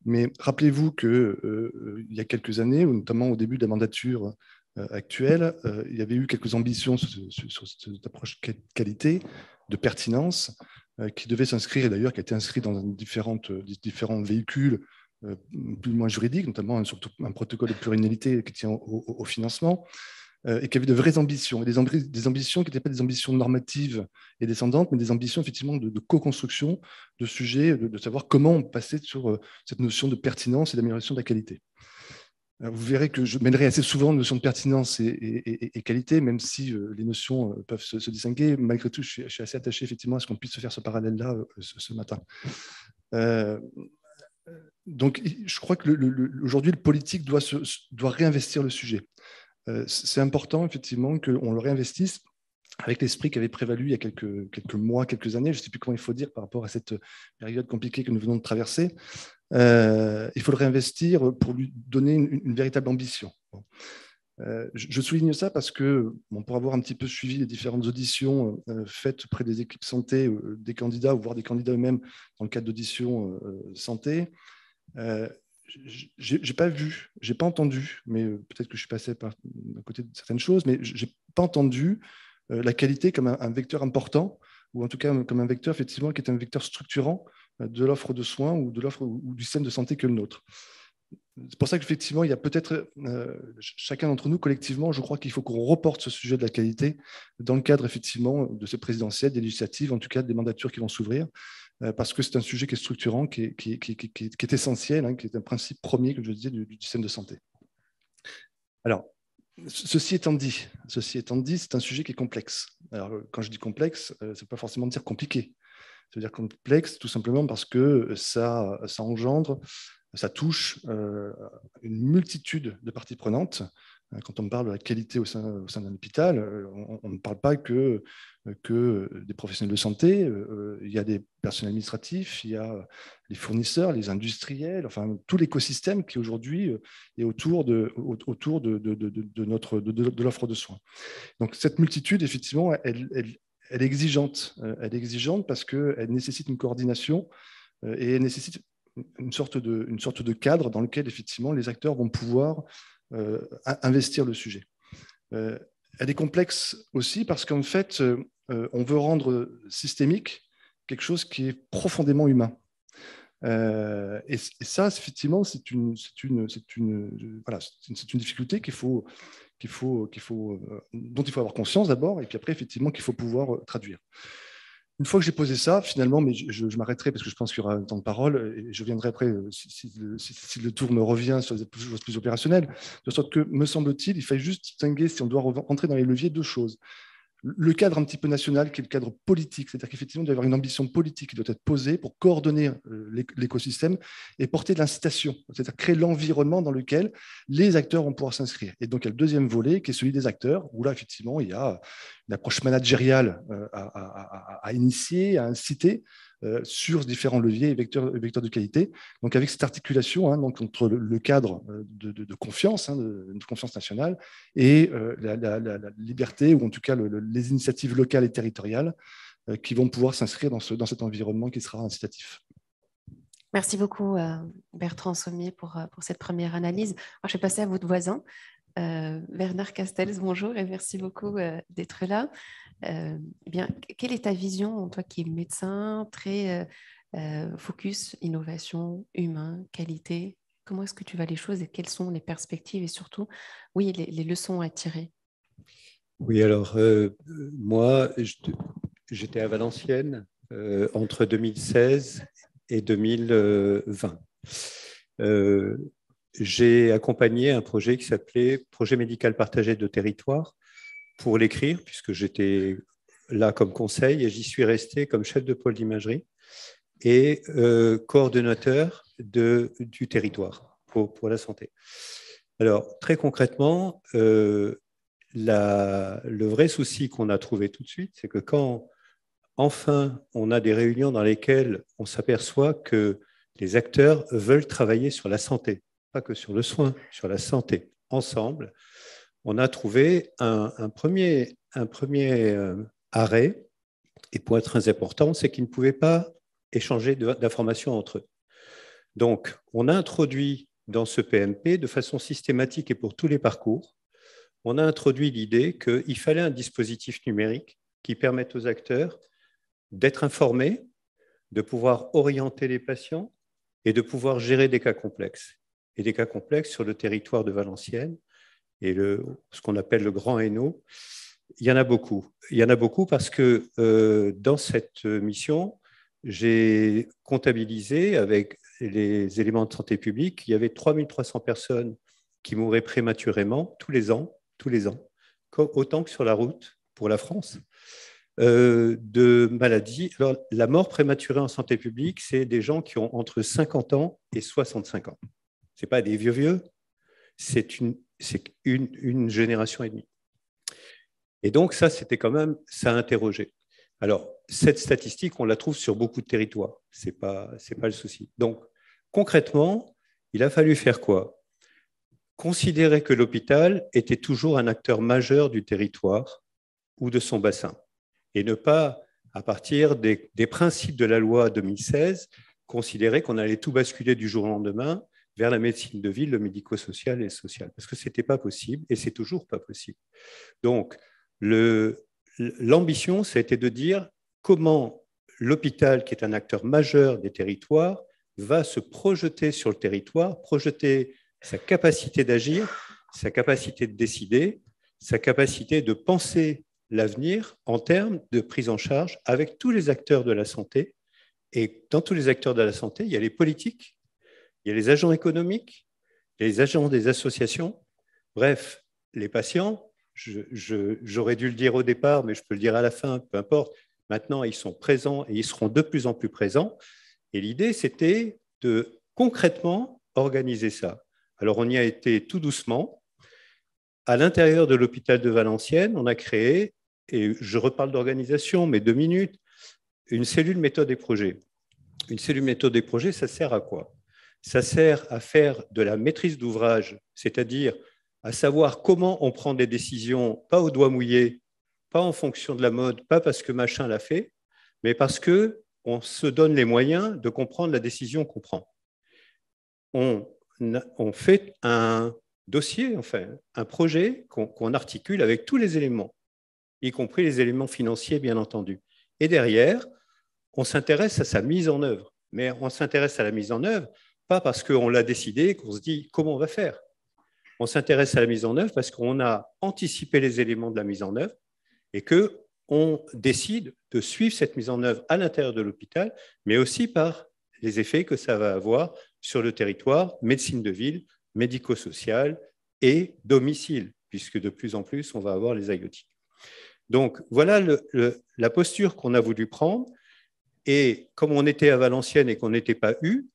[SPEAKER 6] Mais rappelez-vous qu'il y a quelques années, notamment au début de la mandature actuelle, il y avait eu quelques ambitions sur cette approche qualité, de pertinence, qui devait s'inscrire, et d'ailleurs qui a été inscrit dans différents véhicules plus ou moins juridiques, notamment un protocole de pluriannualité qui tient au financement, et qui avait de vraies ambitions, et des ambitions qui n'étaient pas des ambitions normatives et descendantes, mais des ambitions effectivement de co-construction de sujets, de savoir comment on passait sur cette notion de pertinence et d'amélioration de la qualité. Vous verrez que je mêlerai assez souvent les notions de pertinence et qualité, même si les notions peuvent se distinguer. Malgré tout, je suis assez attaché effectivement à ce qu'on puisse faire ce parallèle-là ce matin. Donc, je crois qu'aujourd'hui, le politique doit réinvestir le sujet. C'est important, effectivement, qu'on le réinvestisse avec l'esprit qui avait prévalu il y a quelques mois, quelques années. Je ne sais plus comment il faut dire par rapport à cette période compliquée que nous venons de traverser. Il faut le réinvestir pour lui donner une véritable ambition. Je souligne ça parce que, pour avoir un petit peu suivi les différentes auditions faites auprès des équipes santé, des candidats, ou voire des candidats eux-mêmes dans le cadre d'auditions santé, j'ai pas vu, j'ai pas entendu, mais peut-être que je suis passé à côté de certaines choses, mais j'ai pas entendu la qualité comme un vecteur important, ou en tout cas comme un vecteur effectivement qui est un vecteur structurant de l'offre de soins ou de l'offre ou du système de santé que le nôtre. C'est pour ça qu'effectivement, il y a peut-être chacun d'entre nous collectivement, je crois qu'il faut qu'on reporte ce sujet de la qualité dans le cadre effectivement de ce présidentiel, des législatives, en tout cas des mandatures qui vont s'ouvrir, parce que c'est un sujet qui est structurant, qui est essentiel, qui est un principe premier, comme je le disais, du système de santé. Alors, ceci étant dit, c'est un sujet qui est complexe. Alors, quand je dis complexe, ça ne veut pas forcément dire compliqué. Ça veut dire complexe tout simplement parce que ça engendre, ça touche une multitude de parties prenantes. Quand on parle de la qualité au sein d'un hôpital, on ne parle pas que des professionnels de santé, il y a des personnels administratifs, il y a les fournisseurs, les industriels, enfin tout l'écosystème qui aujourd'hui est autour de l'offre de soins. Donc cette multitude, effectivement, elle est exigeante. Elle est exigeante parce qu'elle nécessite une coordination et nécessite une sorte de cadre dans lequel, effectivement, les acteurs vont pouvoir investir le sujet. Elle est complexe aussi parce qu'en fait, on veut rendre systémique quelque chose qui est profondément humain. Et ça, effectivement, c'est une difficulté dont il faut avoir conscience d'abord, et puis après, effectivement, qu'il faut pouvoir traduire. Une fois que j'ai posé ça, finalement, mais je m'arrêterai parce que je pense qu'il y aura un temps de parole, et je viendrai après, si le tour me revient sur des choses plus opérationnelles, de sorte que, me semble-t-il, il fallait juste distinguer, si on doit rentrer dans les leviers, deux choses. Le cadre un petit peu national, qui est le cadre politique, c'est-à-dire qu'effectivement, il doit y avoir une ambition politique qui doit être posée pour coordonner l'écosystème et porter de l'incitation, c'est-à-dire créer l'environnement dans lequel les acteurs vont pouvoir s'inscrire. Et donc, il y a le deuxième volet, qui est celui des acteurs, où là, effectivement, il y a une approche managériale à initier, à inciter sur différents leviers et vecteurs de qualité. Donc, avec cette articulation donc, entre le cadre de confiance, de confiance nationale, et la liberté, ou en tout cas les initiatives locales et territoriales qui vont pouvoir s'inscrire dans cet environnement qui sera incitatif.
[SPEAKER 2] Merci beaucoup, Bertrand Sommier, pour cette première analyse. Alors, je vais passer à votre voisin. Bernard Castells, bonjour et merci beaucoup d'être là. Bien, quelle est ta vision, toi qui es médecin, très focus, innovation, humain, qualité? Comment est-ce que tu vois les choses et quelles sont les perspectives et surtout, oui, les leçons à tirer?
[SPEAKER 7] Oui, alors moi, j'étais à Valenciennes entre 2016 et 2020. J'ai accompagné un projet qui s'appelait Projet médical partagé de territoire pour l'écrire, puisque j'étais là comme conseil et j'y suis resté comme chef de pôle d'imagerie et coordonnateur du territoire pour la santé. Alors, très concrètement, le vrai souci qu'on a trouvé tout de suite, c'est que quand enfin on a des réunions dans lesquelles on s'aperçoit que les acteurs veulent travailler sur la santé, pas que sur le soin, sur la santé, ensemble, on a trouvé un premier arrêt, et point très important, c'est qu'ils ne pouvaient pas échanger d'informations entre eux. Donc, on a introduit dans ce PMP, de façon systématique et pour tous les parcours, on a introduit l'idée qu'il fallait un dispositif numérique qui permette aux acteurs d'être informés, de pouvoir orienter les patients et de pouvoir gérer des cas complexes. Et des cas complexes sur le territoire de Valenciennes et ce qu'on appelle le Grand Hainaut, il y en a beaucoup. Il y en a beaucoup parce que dans cette mission, j'ai comptabilisé avec les éléments de santé publique, il y avait 3300 personnes qui mouraient prématurément tous les ans, autant que sur la route pour la France, de maladies. Alors, la mort prématurée en santé publique, c'est des gens qui ont entre 50 ans et 65 ans. Ce n'est pas des vieux, c'est une génération et demie. Et donc, ça a interrogé. Alors, cette statistique, on la trouve sur beaucoup de territoires. Ce n'est pas le souci. Donc, concrètement, il a fallu faire quoi? Considérer que l'hôpital était toujours un acteur majeur du territoire ou de son bassin. Et ne pas, à partir des principes de la loi 2016, considérer qu'on allait tout basculer du jour au lendemain vers la médecine de ville, le médico-social et le social. Parce que ce n'était pas possible et c'est toujours pas possible. Donc, l'ambition, ça a été de dire comment l'hôpital, qui est un acteur majeur des territoires, va se projeter sur le territoire, projeter sa capacité d'agir, sa capacité de décider, sa capacité de penser l'avenir en termes de prise en charge avec tous les acteurs de la santé. Et dans tous les acteurs de la santé, il y a les politiques, il y a les agents économiques, il y a les agents des associations, bref, les patients. J'aurais dû le dire au départ, mais je peux le dire à la fin, peu importe. Maintenant, ils sont présents et ils seront de plus en plus présents. Et l'idée, c'était de concrètement organiser ça. Alors, on y a été tout doucement. À l'intérieur de l'hôpital de Valenciennes, on a créé, et je reparle d'organisation, mais 2 minutes, une cellule méthode et projet. Une cellule méthode et projet, ça sert à quoi? Ça sert à faire de la maîtrise d'ouvrage, c'est-à-dire à savoir comment on prend des décisions, pas au doigt mouillé, pas en fonction de la mode, pas parce que machin l'a fait, mais parce que on se donne les moyens de comprendre la décision qu'on prend. On fait un dossier, enfin, un projet qu'on articule avec tous les éléments, y compris les éléments financiers, bien entendu. Et derrière, on s'intéresse à sa mise en œuvre. Mais on s'intéresse à la mise en œuvre, pas parce qu'on l'a décidé, qu'on se dit comment on va faire. On s'intéresse à la mise en œuvre parce qu'on a anticipé les éléments de la mise en œuvre et qu'on décide de suivre cette mise en œuvre à l'intérieur de l'hôpital, mais aussi par les effets que ça va avoir sur le territoire, médecine de ville, médico-social et domicile, puisque de plus en plus, on va avoir les IoT. Donc, voilà la posture qu'on a voulu prendre. Et comme on était à Valenciennes et qu'on n'était pas eu,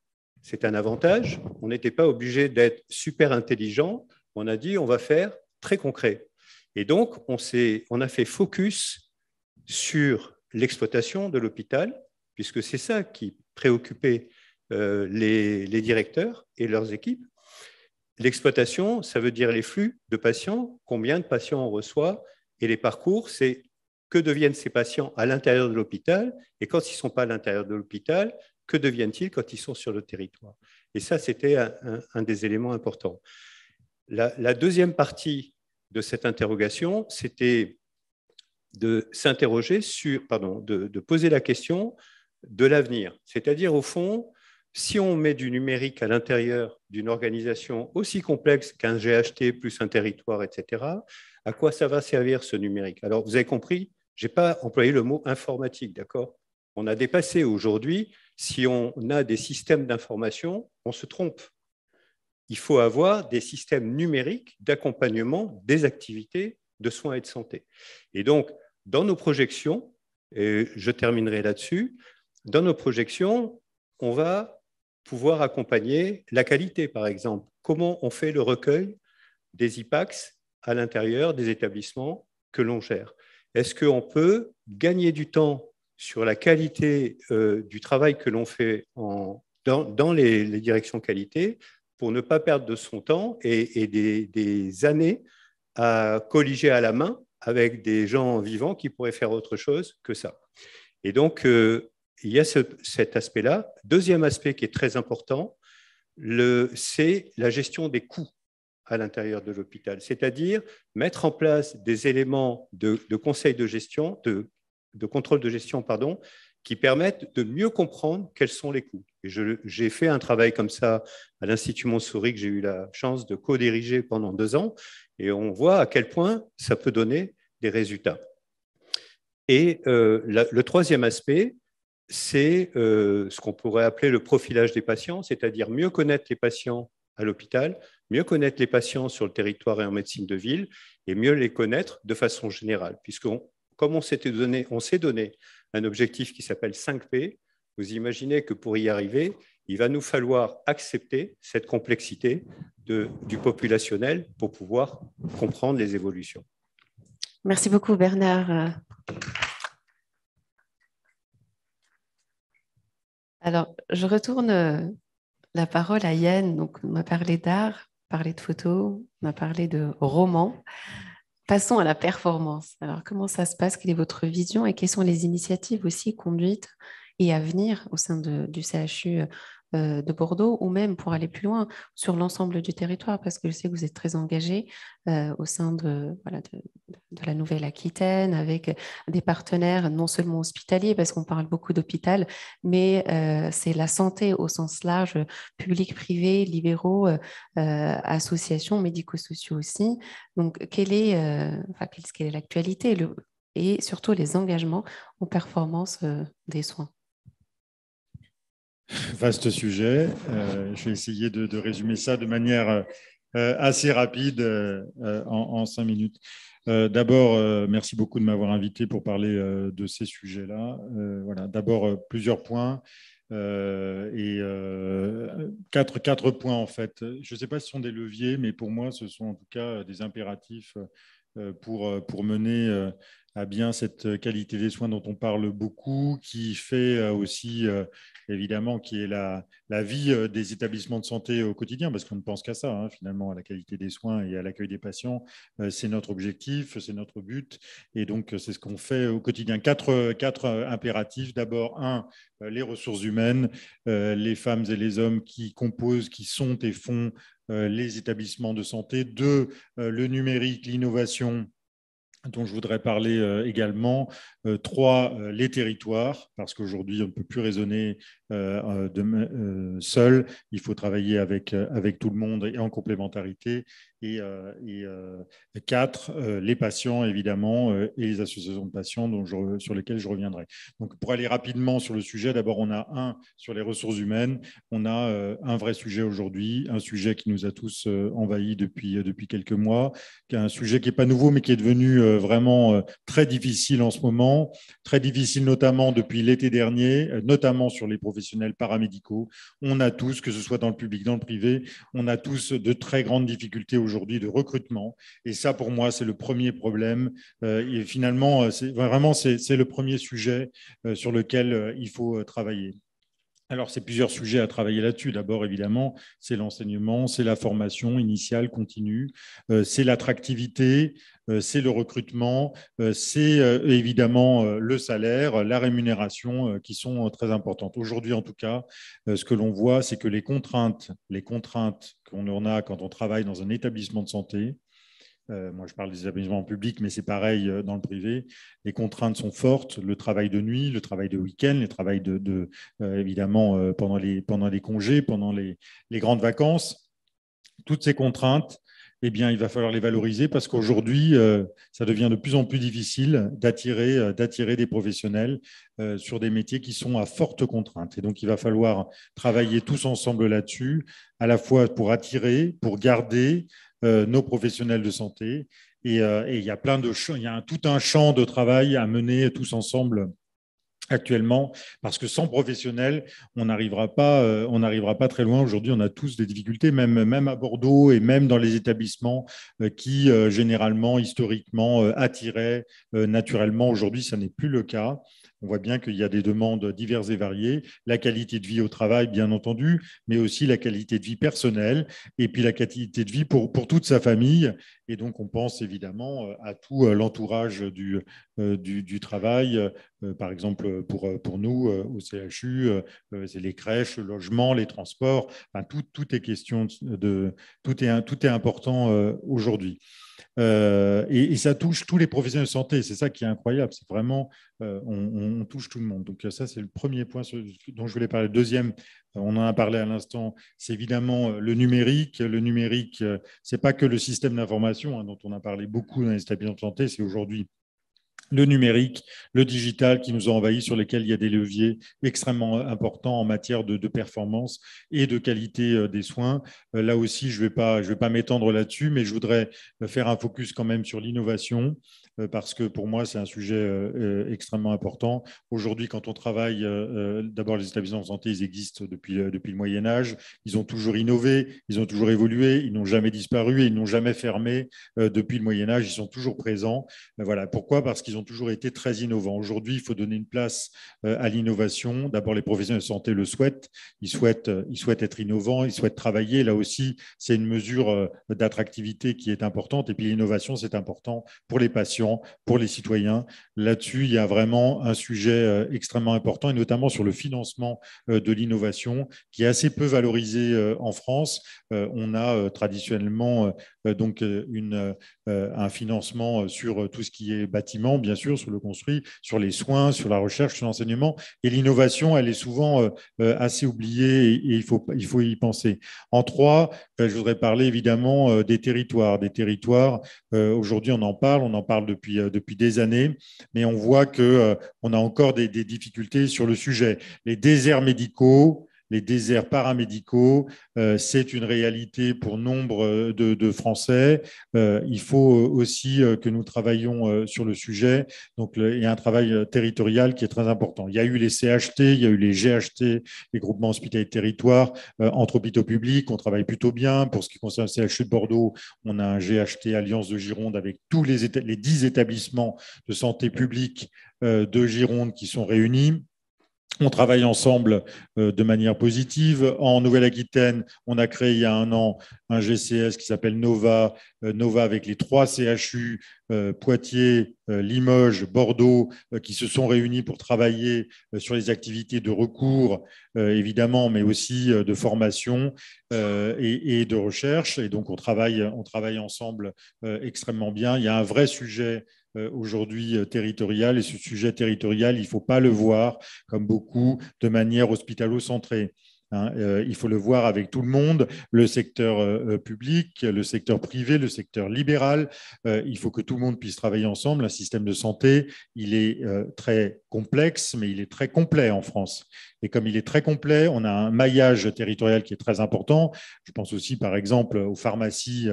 [SPEAKER 7] c'est un avantage. On n'était pas obligé d'être super intelligent. On a dit, on va faire très concret. Et donc, on a fait focus sur l'exploitation de l'hôpital, puisque c'est ça qui préoccupait les directeurs et leurs équipes. L'exploitation, ça veut dire les flux de patients, combien de patients on reçoit, et les parcours, c'est que deviennent ces patients à l'intérieur de l'hôpital, et quand ils ne sont pas à l'intérieur de l'hôpital, que deviennent-ils quand ils sont sur le territoire? Et ça, c'était un des éléments importants. La deuxième partie de cette interrogation, c'était de s'interroger sur, de poser la question de l'avenir. C'est-à-dire, au fond, si on met du numérique à l'intérieur d'une organisation aussi complexe qu'un GHT plus un territoire, etc., à quoi ça va servir ce numérique? Alors, vous avez compris, je n'ai pas employé le mot informatique, d'accord? On a dépassé aujourd'hui, si on a des systèmes d'information, on se trompe. Il faut avoir des systèmes numériques d'accompagnement des activités de soins et de santé. Et donc, dans nos projections, et je terminerai là-dessus, dans nos projections, on va pouvoir accompagner la qualité, par exemple. Comment on fait le recueil des IPAX à l'intérieur des établissements que l'on gère? Est-ce qu'on peut gagner du temps sur la qualité du travail que l'on fait dans les directions qualité pour ne pas perdre de son temps et des années à colliger à la main avec des gens vivants qui pourraient faire autre chose que ça? Et donc, il y a cet aspect-là. Deuxième aspect qui est très important, c'est la gestion des coûts à l'intérieur de l'hôpital, c'est-à-dire mettre en place des éléments de conseil de gestion, de contrôle de gestion, pardon, qui permettent de mieux comprendre quels sont les coûts. Et j'ai fait un travail comme ça à l'Institut Montsouris que j'ai eu la chance de co-diriger pendant 2 ans, et on voit à quel point ça peut donner des résultats. Et le troisième aspect, c'est ce qu'on pourrait appeler le profilage des patients, c'est-à-dire mieux connaître les patients à l'hôpital, mieux connaître les patients sur le territoire et en médecine de ville, et mieux les connaître de façon générale. Puisque comme on s'est donné un objectif qui s'appelle 5P, vous imaginez que pour y arriver, il va nous falloir accepter cette complexité du populationnel pour pouvoir comprendre les évolutions.
[SPEAKER 2] Merci beaucoup, Bernard. Alors, je retourne la parole à Yann. Donc, on a parlé d'art, parlé de photos, on a parlé de romans. Passons à la performance. Alors, comment ça se passe? Quelle est votre vision et quelles sont les initiatives aussi conduites et à venir au sein du CHU de Bordeaux ou même pour aller plus loin sur l'ensemble du territoire? Parce que je sais que vous êtes très engagé au sein de la Nouvelle-Aquitaine avec des partenaires non seulement hospitaliers, parce qu'on parle beaucoup d'hôpital, mais c'est la santé au sens large, public, privé, libéraux, associations, médico-sociaux aussi. Donc, quelle est l'actualité et surtout les engagements en performance des soins?
[SPEAKER 4] Vaste sujet. Je vais essayer de résumer ça de manière assez rapide en 5 minutes. D'abord, merci beaucoup de m'avoir invité pour parler de ces sujets-là. Voilà. D'abord, plusieurs points. Quatre points en fait. Je ne sais pas si ce sont des leviers, mais pour moi, ce sont en tout cas des impératifs pour mener à bien cette qualité des soins dont on parle beaucoup, qui fait aussi, évidemment, qui est la vie des établissements de santé au quotidien, parce qu'on ne pense qu'à ça, hein, finalement, à la qualité des soins et à l'accueil des patients. C'est notre objectif, c'est notre but, et donc c'est ce qu'on fait au quotidien. Quatre impératifs. D'abord, les ressources humaines, les femmes et les hommes qui composent, qui sont et font les établissements de santé. 2, le numérique, l'innovation, dont je voudrais parler également. 3, les territoires, parce qu'aujourd'hui, on ne peut plus raisonner seul. Il faut travailler avec tout le monde et en complémentarité. Et 4, les patients, évidemment, et les associations de patients sur lesquelles je reviendrai. Donc, pour aller rapidement sur le sujet, d'abord, on a sur les ressources humaines. On a un vrai sujet aujourd'hui, un sujet qui nous a tous envahis depuis quelques mois, un sujet qui n'est pas nouveau, mais qui est devenu vraiment très difficile en ce moment, très difficile notamment depuis l'été dernier, notamment sur les professionnels paramédicaux. On a tous, que ce soit dans le public, dans le privé, on a tous de très grandes difficultés aujourd'hui de recrutement. Et ça, pour moi, c'est le premier problème. Et finalement, c'est le premier sujet sur lequel il faut travailler. Alors, c'est plusieurs sujets à travailler là-dessus. D'abord, évidemment, c'est l'enseignement, c'est la formation initiale, continue, c'est l'attractivité, c'est le recrutement, c'est évidemment le salaire, la rémunération qui sont très importantes. Aujourd'hui, en tout cas, ce que l'on voit, c'est que les contraintes qu'on a quand on travaille dans un établissement de santé, moi, je parle des établissements publics, mais c'est pareil dans le privé. Les contraintes sont fortes. Le travail de nuit, le travail de week-end, le travail évidemment pendant les congés, pendant les grandes vacances. Toutes ces contraintes, eh bien, il va falloir les valoriser parce qu'aujourd'hui, ça devient de plus en plus difficile d'attirer des professionnels sur des métiers qui sont à forte contrainte. Et donc, il va falloir travailler tous ensemble là-dessus, à la fois pour attirer, pour garder nos professionnels de santé. Et il y a tout un champ de travail à mener tous ensemble actuellement, parce que sans professionnels, on n'arrivera pas très loin. Aujourd'hui, on a tous des difficultés, même à Bordeaux et même dans les établissements qui, généralement, historiquement, attiraient naturellement. Aujourd'hui, ça n'est plus le cas. On voit bien qu'il y a des demandes diverses et variées. La qualité de vie au travail, bien entendu, mais aussi la qualité de vie personnelle et puis la qualité de vie pour toute sa famille. Et donc, on pense évidemment à tout l'entourage du travail. Par exemple, pour nous, au CHU, c'est les crèches, le logement, les transports. Enfin, tout est question tout est important aujourd'hui. Et ça touche tous les professionnels de santé. C'est ça qui est incroyable. C'est vraiment, on touche tout le monde. Donc ça, c'est le premier point dont je voulais parler. Le deuxième, on en a parlé à l'instant, c'est évidemment le numérique. Le numérique, c'est pas que le système d'information dont on a parlé beaucoup dans les établissements de santé. C'est aujourd'hui le numérique, le digital qui nous a envahis, sur lesquels il y a des leviers extrêmement importants en matière de performance et de qualité des soins. Là aussi, je vais pas m'étendre là-dessus, mais je voudrais faire un focus quand même sur l'innovation, parce que pour moi, c'est un sujet extrêmement important. Aujourd'hui, quand on travaille, d'abord les établissements de santé, ils existent depuis le Moyen-Âge, ils ont toujours innové, ils ont toujours évolué, ils n'ont jamais disparu et ils n'ont jamais fermé depuis le Moyen-Âge, ils sont toujours présents. Voilà. Pourquoi ? Parce qu'ils ont toujours été très innovants. Aujourd'hui, il faut donner une place à l'innovation. D'abord, les professionnels de santé le souhaitent. Ils souhaitent être innovants, ils souhaitent travailler. Là aussi, c'est une mesure d'attractivité qui est importante. Et puis, l'innovation, c'est important pour les patients, pour les citoyens. Là-dessus, il y a vraiment un sujet extrêmement important, et notamment sur le financement de l'innovation, qui est assez peu valorisé en France. On a traditionnellement donc un financement sur tout ce qui est bâtiment, bien sûr, sur le construit, sur les soins, sur la recherche, sur l'enseignement. Et l'innovation, elle est souvent assez oubliée, et il faut y penser. En 3, je voudrais parler évidemment des territoires. Aujourd'hui, on en parle depuis des années, mais on voit qu'on a encore des difficultés sur le sujet. Les déserts médicaux, les déserts paramédicaux, c'est une réalité pour nombre de Français. Il faut aussi que nous travaillions sur le sujet. Donc, il y a un travail territorial qui est très important. Il y a eu les CHT, il y a eu les GHT, les groupements hospitaliers de territoire, entre hôpitaux publics. On travaille plutôt bien. Pour ce qui concerne le CHU de Bordeaux, on a un GHT Alliance de Gironde avec tous les 10 établissements de santé publique de Gironde qui sont réunis. On travaille ensemble de manière positive. En Nouvelle-Aquitaine, on a créé il y a un an un GCS qui s'appelle Nova, Nova avec les 3 CHU, Poitiers, Limoges, Bordeaux, qui se sont réunis pour travailler sur les activités de recours, évidemment, mais aussi de formation et de recherche. Et donc, on travaille ensemble extrêmement bien. Il y a un vrai sujet aujourd'hui territorial, et ce sujet territorial, il ne faut pas le voir comme beaucoup de manière hospitalo-centrée. Il faut le voir avec tout le monde, le secteur public, le secteur privé, le secteur libéral. Il faut que tout le monde puisse travailler ensemble. Un système de santé, il est très complexe, mais il est très complet en France. Et comme il est très complet, on a un maillage territorial qui est très important. Je pense aussi, par exemple, aux pharmacies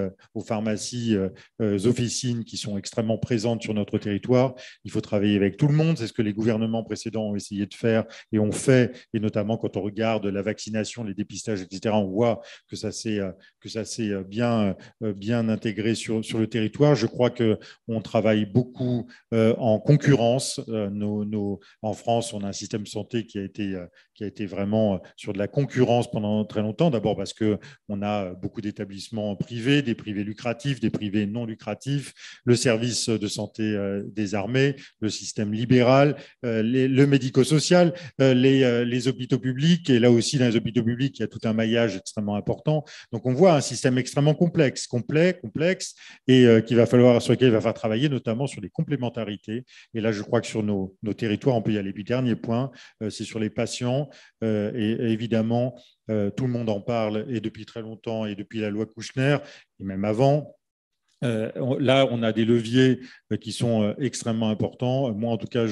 [SPEAKER 4] officines qui sont extrêmement présentes sur notre territoire. Il faut travailler avec tout le monde. C'est ce que les gouvernements précédents ont essayé de faire et ont fait. Et notamment quand on regarde la vaccination, les dépistages, etc., on voit que ça s'est bien intégré sur le territoire. Je crois qu'on travaille beaucoup en concurrence. En France, on a un système de santé qui a été vraiment sur de la concurrence pendant très longtemps. D'abord parce qu'on a beaucoup d'établissements privés, des privés lucratifs, des privés non lucratifs, le service de santé des armées, le système libéral, le médico-social, les hôpitaux publics. Et là aussi, dans les hôpitaux publics, il y a tout un maillage extrêmement important. Donc, on voit un système extrêmement complexe, et sur lequel il va falloir travailler, notamment sur les complémentarités. Et là, je crois que sur nos territoires, on peut y aller. Puis, dernier point, c'est sur les patients. Et évidemment, tout le monde en parle, et depuis très longtemps, et depuis la loi Kouchner, et même avant. Là, on a des leviers qui sont extrêmement importants. Moi, en tout cas,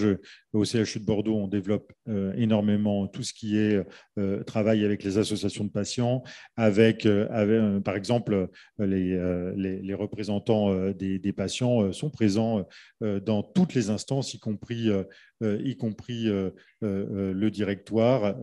[SPEAKER 4] au CHU de Bordeaux, on développe énormément tout ce qui est travail avec les associations de patients, avec par exemple, les représentants des patients sont présents dans toutes les instances, y compris le directoire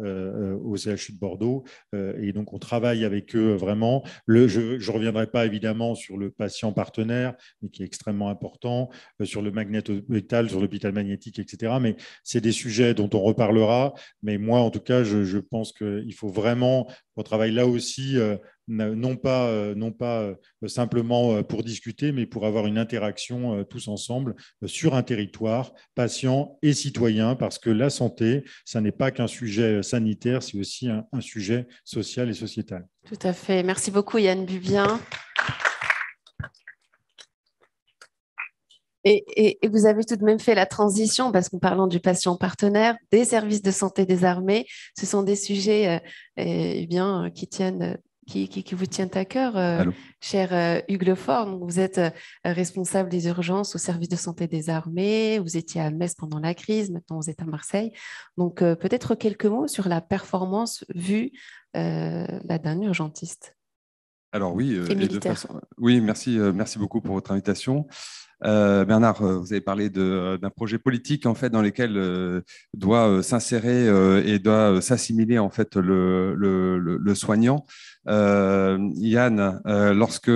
[SPEAKER 4] au CHU de Bordeaux. Et donc, on travaille avec eux vraiment. Je ne reviendrai pas évidemment sur le patient partenaire, mais qui est extrêmement important, sur le magnéto-métal, sur l'hôpital magnétique, etc. Mais c'est des sujets dont on reparlera. Mais moi, en tout cas, je pense qu'il faut vraiment qu'on travaille là aussi, non pas simplement pour discuter, mais pour avoir une interaction tous ensemble sur un territoire, patients et citoyens, parce que la santé, ça n'est pas qu'un sujet sanitaire, c'est aussi un sujet social et sociétal.
[SPEAKER 2] Tout à fait. Merci beaucoup, Yann Bubien. Et vous avez tout de même fait la transition, parce qu'en parlant du patient partenaire, des services de santé des armées, ce sont des sujets qui vous tiennent à cœur, cher Hugues Lefort. Donc, vous êtes responsable des urgences au service de santé des armées, vous étiez à Metz pendant la crise, maintenant vous êtes à Marseille. Donc, peut-être quelques mots sur la performance vue d'un urgentiste.
[SPEAKER 8] Alors oui, merci beaucoup pour votre invitation. Bernard, vous avez parlé d'un projet politique en fait dans lequel doit s'insérer et doit s'assimiler en fait le soignant. Yann, lorsque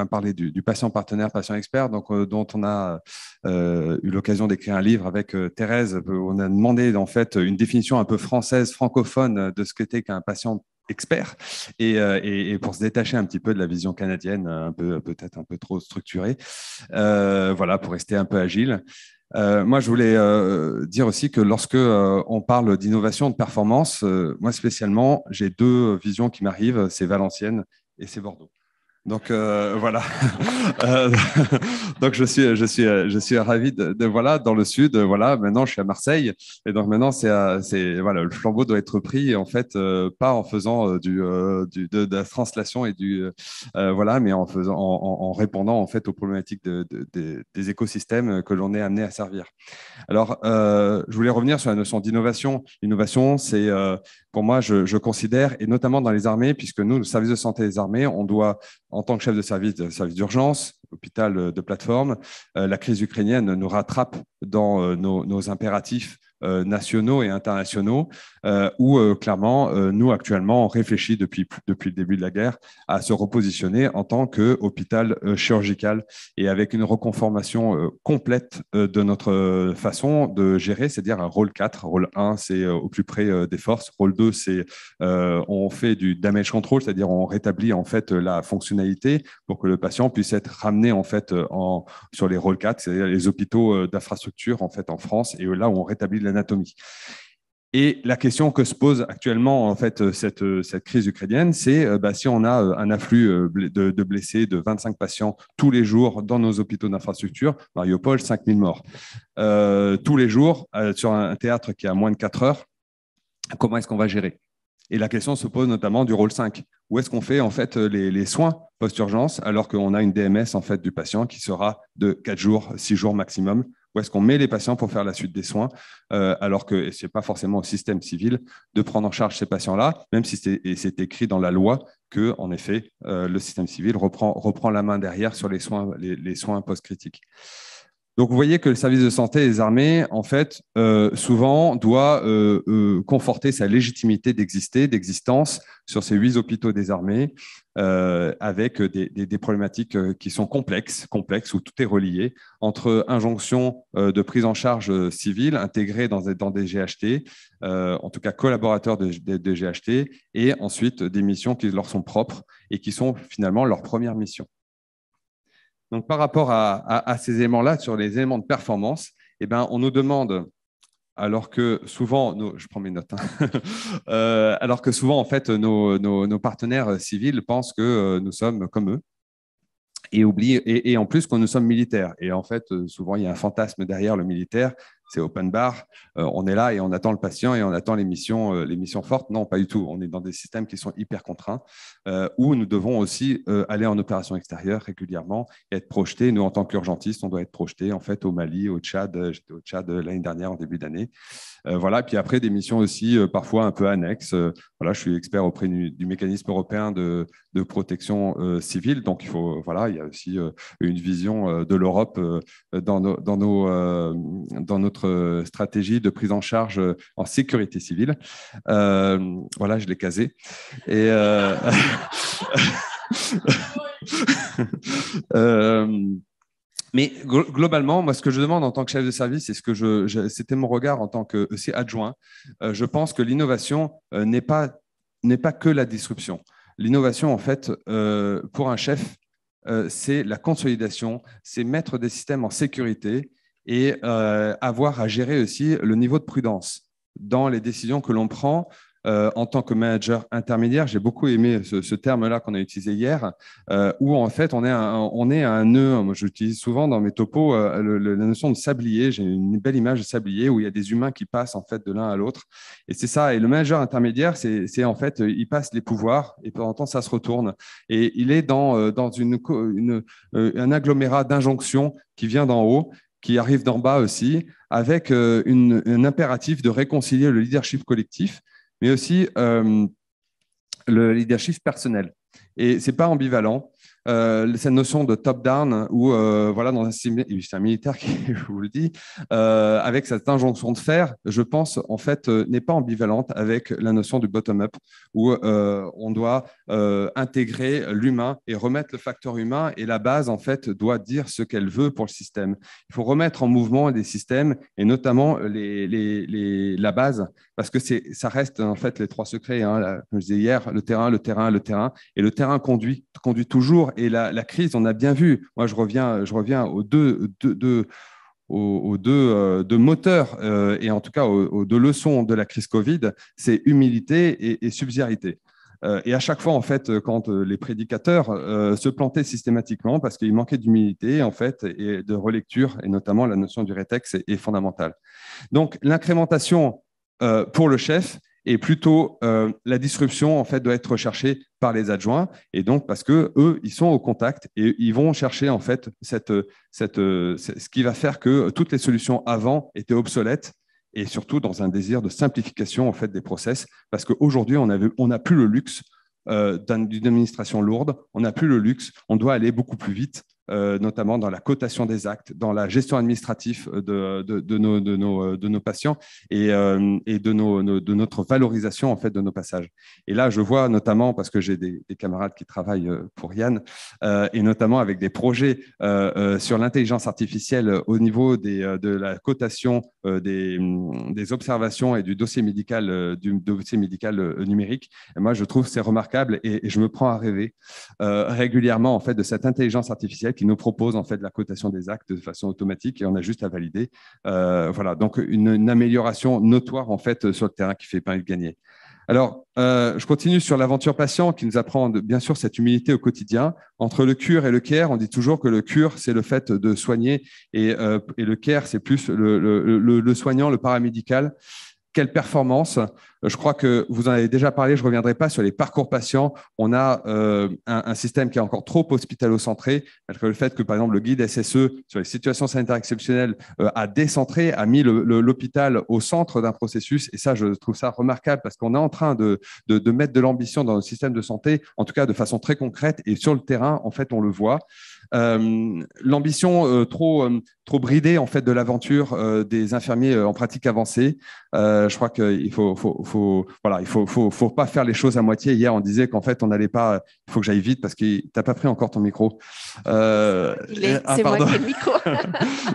[SPEAKER 8] parlait du patient partenaire, patient expert, donc dont on a eu l'occasion d'écrire un livre avec Thérèse, on a demandé en fait une définition un peu française, francophone de ce qu'était qu'un patient expert et pour se détacher un petit peu de la vision canadienne, peut-être un peu trop structurée, pour rester un peu agile. Moi, je voulais dire aussi que lorsque on parle d'innovation, de performance, moi spécialement, j'ai 2 visions qui m'arrivent, c'est Valenciennes et c'est Bordeaux. Donc voilà. Donc je suis ravi de voilà dans le sud. Voilà, maintenant je suis à Marseille et donc maintenant le flambeau doit être pris en fait pas en faisant de la translation et mais en répondant en fait aux problématiques des écosystèmes que l'on est amené à servir. Alors je voulais revenir sur la notion d'innovation. L'innovation, c'est pour pour moi, je considère, et notamment dans les armées, puisque nous, le service de santé des armées, on doit, en tant que chef de service d'urgence, hôpital de plateforme, la crise ukrainienne nous rattrape dans nos impératifs nationaux et internationaux, où clairement, nous actuellement, on réfléchit depuis le début de la guerre à se repositionner en tant qu'hôpital chirurgical et avec une reconformation complète de notre façon de gérer, c'est-à-dire un rôle 4. Rôle 1, c'est au plus près des forces. Rôle 2, c'est on fait du damage control, c'est-à-dire on rétablit en fait la fonctionnalité pour que le patient puisse être ramené en fait sur les rôles 4, c'est-à-dire les hôpitaux d'infrastructure en fait en France, et là où on rétablit l'anatomie. Et la question que se pose actuellement en fait cette crise ukrainienne, c'est si on a un afflux de blessés de 25 patients tous les jours dans nos hôpitaux d'infrastructure, Mariupol, 5000 morts tous les jours sur un théâtre qui a moins de 4 heures, comment est-ce qu'on va gérer? Et la question se pose notamment du rôle 5. Où est-ce qu'on fait en fait les soins post-urgence alors qu'on a une DMS en fait du patient qui sera de 4 jours, 6 jours maximum? Où est-ce qu'on met les patients pour faire la suite des soins alors que ce n'est pas forcément au système civil de prendre en charge ces patients-là, même si c'est écrit dans la loi que, en effet, le système civil reprend la main derrière sur les soins post-critiques. Donc, vous voyez que le service de santé des armées, en fait, souvent doit conforter sa légitimité d'existence sur ces 8 hôpitaux des armées, avec des problématiques qui sont complexes, où tout est relié, entre injonctions de prise en charge civile intégrées dans des GHT, en tout cas collaborateurs de GHT, et ensuite des missions qui leur sont propres et qui sont finalement leur première mission. Donc, par rapport à ces éléments-là, sur les éléments de performance, on nous demande, alors que souvent, je prends mes notes, alors que souvent, en fait, nos partenaires civils pensent que nous sommes comme eux et oublient, et en plus, que nous sommes militaires. Et en fait, souvent, il y a un fantasme derrière le militaire. C'est open bar, on est là et on attend le patient et on attend les missions fortes. Non, pas du tout. On est dans des systèmes qui sont hyper contraints, où nous devons aussi aller en opération extérieure régulièrement et être projetés. Nous, en tant qu'urgentistes, on doit être projetés en fait au Mali, au Tchad. J'étais au Tchad l'année dernière, en début d'année. Voilà. Puis après, des missions aussi parfois un peu annexes. Voilà, je suis expert auprès du mécanisme européen de protection civile. Donc, il y a aussi une vision de l'Europe dans notre stratégie de prise en charge en sécurité civile. Voilà, je l'ai casé. Et mais globalement, moi, ce que je demande en tant que chef de service, et c'était mon regard en tant que adjoint, je pense que l'innovation n'est pas que la disruption. L'innovation, en fait, pour un chef, c'est la consolidation, c'est mettre des systèmes en sécurité et avoir à gérer aussi le niveau de prudence dans les décisions que l'on prend en tant que manager intermédiaire. J'ai beaucoup aimé ce terme-là qu'on a utilisé hier, où en fait on est à un nœud. Moi, j'utilise souvent dans mes topos la notion de sablier. J'ai une belle image de sablier où il y a des humains qui passent en fait de l'un à l'autre. Et c'est ça. Et le manager intermédiaire, c'est en fait, il passe les pouvoirs et de temps en temps ça se retourne. Et il est dans un agglomérat d'injonctions qui vient d'en haut, qui arrive d'en bas aussi, avec un impératif de réconcilier le leadership collectif, mais aussi le leadership personnel. Et ce n'est pas ambivalent. Cette notion de top-down, où c'est un militaire qui vous le dit, avec cette injonction de faire, je pense, en fait, n'est pas ambivalente avec la notion du bottom-up, où on doit intégrer l'humain et remettre le facteur humain, et la base, en fait, doit dire ce qu'elle veut pour le système. Il faut remettre en mouvement des systèmes, et notamment la base, parce que ça reste, en fait, les 3 secrets, comme je disais hier, le terrain, et le terrain conduit toujours. Et la crise, on a bien vu. Moi, je reviens aux deux moteurs et en tout cas aux 2 leçons de la crise Covid, c'est humilité et subsidiarité. Et à chaque fois, en fait, quand les prédicateurs se plantaient systématiquement parce qu'il manquait d'humilité, en fait, et de relecture, et notamment la notion du rétex est fondamentale. Donc, l'incrémentation pour le chef, et plutôt la disruption en fait doit être recherchée par les adjoints, et donc parce que eux ils sont au contact et ils vont chercher en fait ce qui va faire que toutes les solutions avant étaient obsolètes et surtout dans un désir de simplification en fait, des process, parce qu'aujourd'hui, on n'a plus le luxe d'une administration lourde, on n'a plus le luxe, on doit aller beaucoup plus vite, notamment dans la cotation des actes, dans la gestion administrative de nos patients et de notre valorisation en fait, de nos passages. Et là, je vois notamment, parce que j'ai des camarades qui travaillent pour Yann, et notamment avec des projets sur l'intelligence artificielle au niveau de la cotation des observations et du dossier médical, numérique. Et moi, je trouve que c'est remarquable et je me prends à rêver régulièrement en fait, de cette intelligence artificielle qui nous propose en fait la cotation des actes de façon automatique et on a juste à valider. Voilà, donc une amélioration notoire en fait sur le terrain qui fait pas gagner. Alors, je continue sur l'aventure patient qui nous apprend bien sûr cette humilité au quotidien. Entre le cure et le care, on dit toujours que le cure, c'est le fait de soigner et le care, c'est plus le soignant, le paramédical. Quelle performance! Je crois que vous en avez déjà parlé, je ne reviendrai pas sur les parcours patients. On a un système qui est encore trop hospitalo-centré, malgré le fait que, par exemple, le guide SSE sur les situations sanitaires exceptionnelles a décentré, a mis l'hôpital au centre d'un processus. Et ça, je trouve ça remarquable parce qu'on est en train de mettre de l'ambition dans le système de santé, en tout cas de façon très concrète. Et sur le terrain, en fait, on le voit. L'ambition trop bridée en fait de l'aventure des infirmiers en pratique avancée. Je crois qu'il faut pas faire les choses à moitié. Hier, on disait qu'en fait, on n'allait pas. Il faut que j'aille vite parce que t'as pas pris encore ton micro.
[SPEAKER 2] C'est moi qui ai le micro.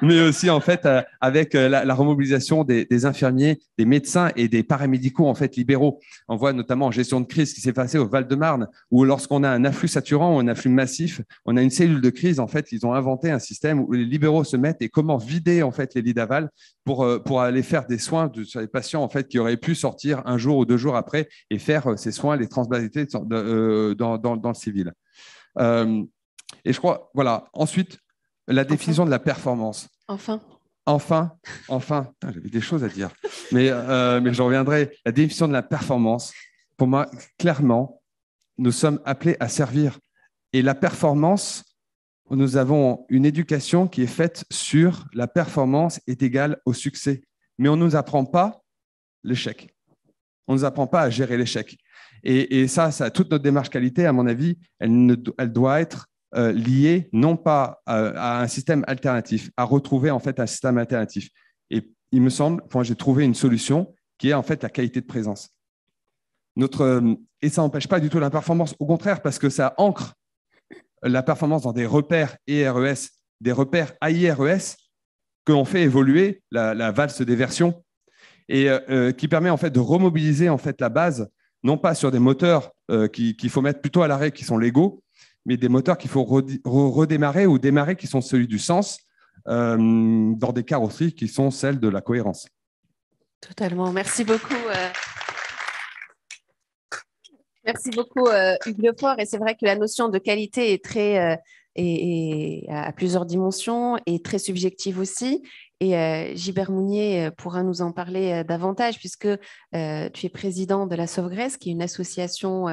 [SPEAKER 8] Mais aussi en fait avec la remobilisation des infirmiers, des médecins et des paramédicaux en fait libéraux. On voit notamment en gestion de crise ce qui s'est passé au Val-de-Marne où lorsqu'on a un afflux saturant ou un afflux massif, on a une cellule de crise. En fait, ils ont inventé un système où les libéraux se mettent et comment vider en fait les lits d'aval pour aller faire des soins sur les patients en fait qui auraient pu sortir un jour ou 2 jours après et faire ces soins, les transbasités dans le civil. Et je crois, voilà. Ensuite, la définition de la performance. Enfin, j'avais des choses à dire, mais je reviendrai. La définition de la performance, pour moi, clairement, nous sommes appelés à servir. Et la performance, nous avons une éducation qui est faite sur la performance est égale au succès. Mais on ne nous apprend pas l'échec. On ne nous apprend pas à gérer l'échec. Et ça, toute notre démarche qualité, à mon avis, elle doit être liée non pas à un système alternatif, à retrouver en fait un système alternatif. Et il me semble, j'ai trouvé une solution qui est en fait la qualité de présence. Et ça n'empêche pas du tout la performance, au contraire, parce que ça ancre la performance dans des repères ERES, des repères AIRES, que l'on fait évoluer, la valse des versions, et qui permet en fait de remobiliser en fait la base, non pas sur des moteurs qu'il faut mettre plutôt à l'arrêt, qui sont légaux, mais des moteurs qu'il faut redémarrer ou démarrer, qui sont celui du sens, dans des carrosseries qui sont celles de la cohérence.
[SPEAKER 2] Totalement. Merci beaucoup. Merci beaucoup, Hugues Lefort. Et c'est vrai que la notion de qualité est très, à plusieurs dimensions et très subjective aussi. Et Gilbert Mounier pourra nous en parler davantage puisque tu es président de la Sauvegrèce, qui est une association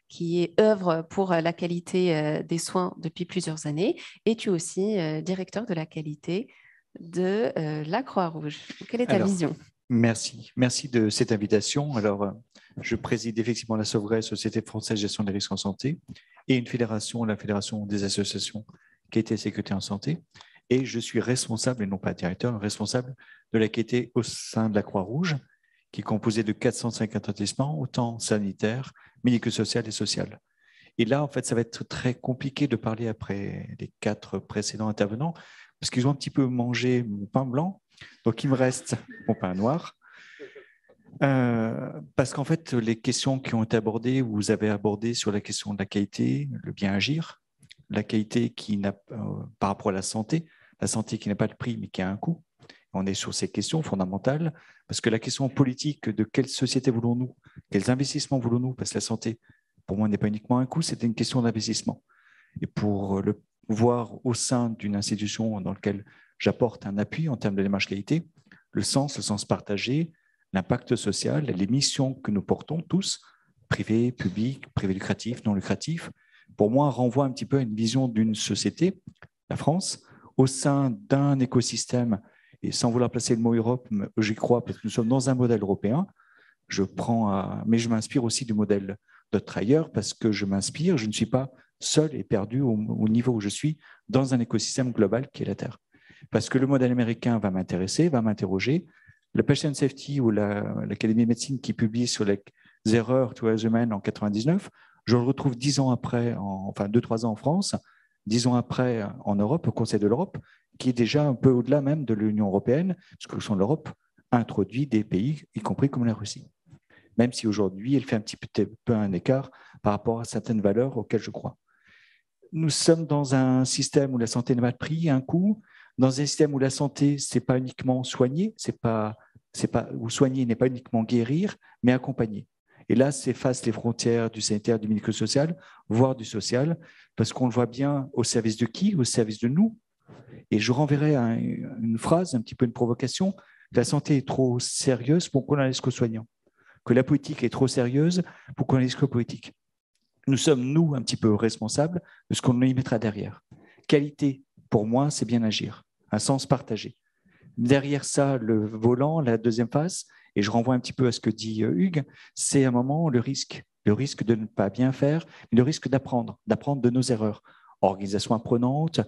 [SPEAKER 2] qui œuvre pour la qualité des soins depuis plusieurs années. Et tu es aussi directeur de la qualité de la Croix-Rouge. Quelle est ta vision ?
[SPEAKER 9] Merci de cette invitation. Alors, je préside effectivement la Sauvegrèce, Société française de gestion des risques en santé, et une fédération, la Fédération des associations qualité et sécurité en santé. Et je suis responsable, et non pas directeur, responsable de la qualité au sein de la Croix-Rouge, qui est composée de 450 établissements, autant sanitaires, médico-social et social. Et là, en fait, ça va être très compliqué de parler après les 4 précédents intervenants, parce qu'ils ont un petit peu mangé mon pain blanc. Donc, il me reste mon pain noir. Parce qu'en fait, les questions qui ont été abordées, vous avez abordé sur la question de la qualité, le bien agir, la qualité qui n'a, par rapport à la santé qui n'a pas de prix, mais qui a un coût. On est sur ces questions fondamentales, parce que la question politique de quelle société voulons-nous, quels investissements voulons-nous, parce que la santé, pour moi, n'est pas uniquement un coût, c'est une question d'investissement. Et pour le voir au sein d'une institution dans laquelle j'apporte un appui en termes de démarche qualité, le sens partagé, l'impact social, les missions que nous portons tous, privés, publics, privés lucratifs, non lucratifs, pour moi, renvoie un petit peu à une vision d'une société, la France, au sein d'un écosystème et sans vouloir placer le mot Europe, j'y crois parce que nous sommes dans un modèle européen, mais je m'inspire aussi du modèle d'autres ailleurs parce que je m'inspire, je ne suis pas seul et perdu au niveau où je suis dans un écosystème global qui est la Terre. Parce que le modèle américain va m'intéresser, va m'interroger. Le Patient Safety ou l'Académie de médecine qui publie sur les erreurs to human en 99, je le retrouve 10 ans après, enfin 2-3 ans en France, 10 ans après en Europe, au Conseil de l'Europe, qui est déjà un peu au-delà même de l'Union européenne, parce que le Conseil de l'Europe introduit des pays, y compris comme la Russie. Même si aujourd'hui, elle fait un petit peu un écart par rapport à certaines valeurs auxquelles je crois. Nous sommes dans un système où la santé n'a pas de prix, un coût, dans un système où la santé, ce n'est pas uniquement soigner, où soigner n'est pas uniquement guérir, mais accompagner. Et là, s'effacent les frontières du sanitaire, du médico-social, voire du social, parce qu'on le voit bien au service de qui? Au service de nous. Et je renverrai une phrase, un petit peu une provocation, la santé est trop sérieuse pour qu'on la laisse qu'aux soignants, que la politique est trop sérieuse pour qu'on la laisse qu'aux politiques. Nous sommes, nous, un petit peu responsables de ce qu'on y mettra derrière. Qualité, pour moi, c'est bien agir, un sens partagé. Derrière ça, le volant, la deuxième phase, et je renvoie un petit peu à ce que dit Hugues, c'est un moment le risque de ne pas bien faire, mais le risque d'apprendre de nos erreurs. Organisations apprenantes,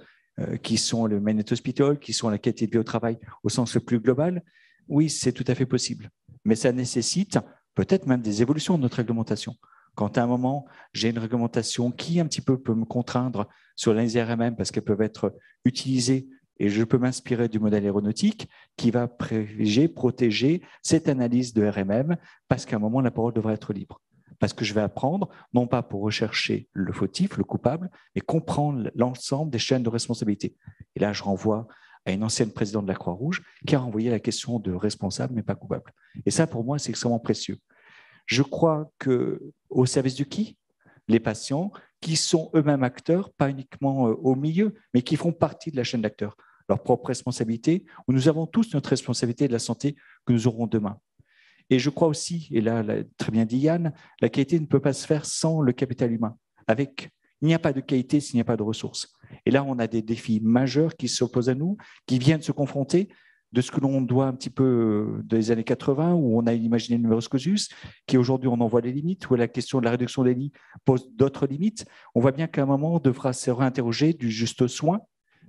[SPEAKER 9] qui sont le Management Hospital, qui sont la qualité de vie au travail au sens le plus global, oui, c'est tout à fait possible. Mais ça nécessite peut-être même des évolutions de notre réglementation. Quand à un moment, j'ai une réglementation qui un petit peu peut me contraindre sur les RMM parce qu'elles peuvent être utilisées et je peux m'inspirer du modèle aéronautique qui va privilégier, protéger cette analyse de RMM parce qu'à un moment, la parole devrait être libre. Parce que je vais apprendre, non pas pour rechercher le fautif, le coupable, mais comprendre l'ensemble des chaînes de responsabilité. Et là, je renvoie à une ancienne présidente de la Croix-Rouge qui a renvoyé la question de responsable, mais pas coupable. Et ça, pour moi, c'est extrêmement précieux. Je crois qu'au service de qui? Les patients qui sont eux-mêmes acteurs, pas uniquement au milieu, mais qui font partie de la chaîne d'acteurs, leur propre responsabilité, où nous avons tous notre responsabilité de la santé que nous aurons demain. Et je crois aussi, et là, très bien dit Yann, la qualité ne peut pas se faire sans le capital humain. Il n'y a pas de qualité s'il n'y a pas de ressources. Et là, on a des défis majeurs qui s'opposent à nous, qui viennent se confronter de ce que l'on doit un petit peu des années 80, où on a imaginé le numerus clausus, qui aujourd'hui on en voit les limites, où la question de la réduction des lits pose d'autres limites. On voit bien qu'à un moment, on devra se réinterroger du juste soin,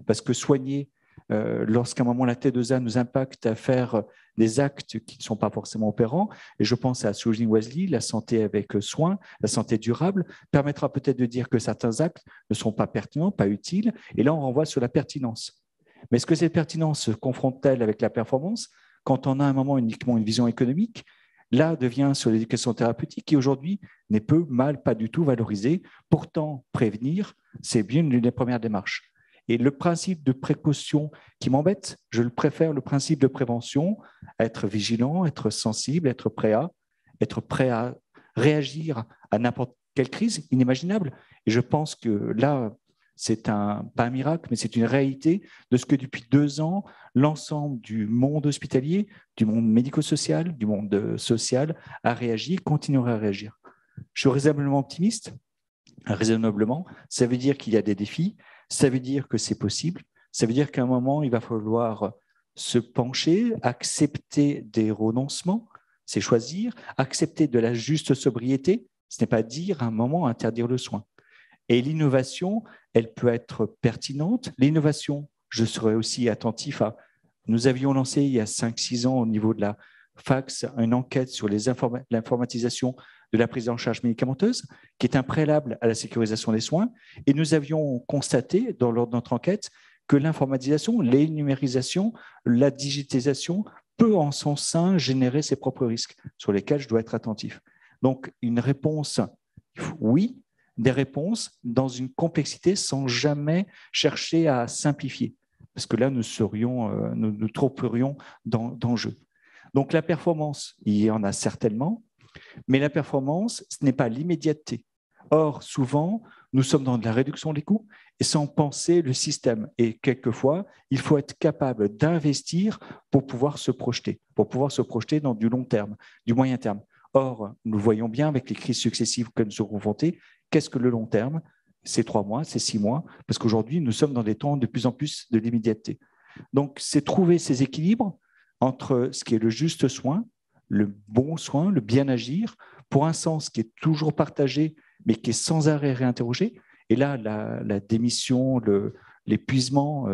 [SPEAKER 9] parce que soigner, lorsqu'à un moment la T2A nous impacte à faire des actes qui ne sont pas forcément opérants, et je pense à Susan Wesley, la santé avec soin, la santé durable, permettra peut-être de dire que certains actes ne sont pas pertinents, pas utiles, et là on renvoie sur la pertinence. Mais est-ce que cette pertinence se confronte-t-elle avec la performance quand on a à un moment uniquement une vision économique? Là devient sur l'éducation thérapeutique qui aujourd'hui n'est peu, mal, pas du tout valorisée. Pourtant, prévenir, c'est bien l'une des premières démarches. Et le principe de précaution qui m'embête, je le préfère le principe de prévention, être vigilant, être sensible, être prêt à réagir à n'importe quelle crise inimaginable. Et je pense que là, c'est pas un miracle, mais c'est une réalité de ce que depuis 2 ans, l'ensemble du monde hospitalier, du monde médico-social, du monde social a réagi, continuera à réagir. Je suis raisonnablement optimiste. Raisonnablement, ça veut dire qu'il y a des défis, ça veut dire que c'est possible, ça veut dire qu'à un moment, il va falloir se pencher, accepter des renoncements, c'est choisir, accepter de la juste sobriété, ce n'est pas dire à un moment interdire le soin. Et l'innovation, elle peut être pertinente. L'innovation, je serai aussi attentif à… Nous avions lancé il y a 5-6 ans au niveau de la FACS une enquête sur l'informatisation de la prise en charge médicamenteuse, qui est un préalable à la sécurisation des soins. Et nous avions constaté, dans notre enquête, que l'informatisation, l'énumérisation, la digitalisation peut en son sein générer ses propres risques sur lesquels je dois être attentif. Donc, une réponse, oui, des réponses dans une complexité sans jamais chercher à simplifier, parce que là, nous tromperions d'enjeux. Donc, la performance, il y en a certainement, mais la performance, ce n'est pas l'immédiateté. Or, souvent, nous sommes dans de la réduction des coûts et sans penser le système. Et quelquefois, il faut être capable d'investir pour pouvoir se projeter dans du long terme, du moyen terme. Or, nous voyons bien avec les crises successives que nous sommes confrontés, qu'est-ce que le long terme? C'est 3 mois, c'est 6 mois, parce qu'aujourd'hui, nous sommes dans des temps de plus en plus de l'immédiateté. Donc, c'est trouver ces équilibres entre ce qui est le juste soin, le bon soin, le bien agir, pour un sens qui est toujours partagé, mais qui est sans arrêt réinterrogé. Et là, la démission, l'épuisement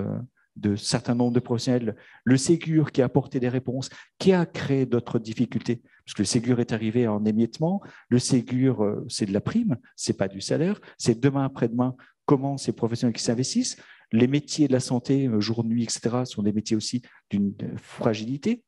[SPEAKER 9] de certains nombres de professionnels, le Ségur qui a apporté des réponses, qui a créé d'autres difficultés, parce que le Ségur est arrivé en émiettement, le Ségur, c'est de la prime, ce n'est pas du salaire, c'est demain après-demain comment ces professionnels qui s'investissent. Les métiers de la santé, jour-nuit, etc., sont des métiers aussi d'une fragilité,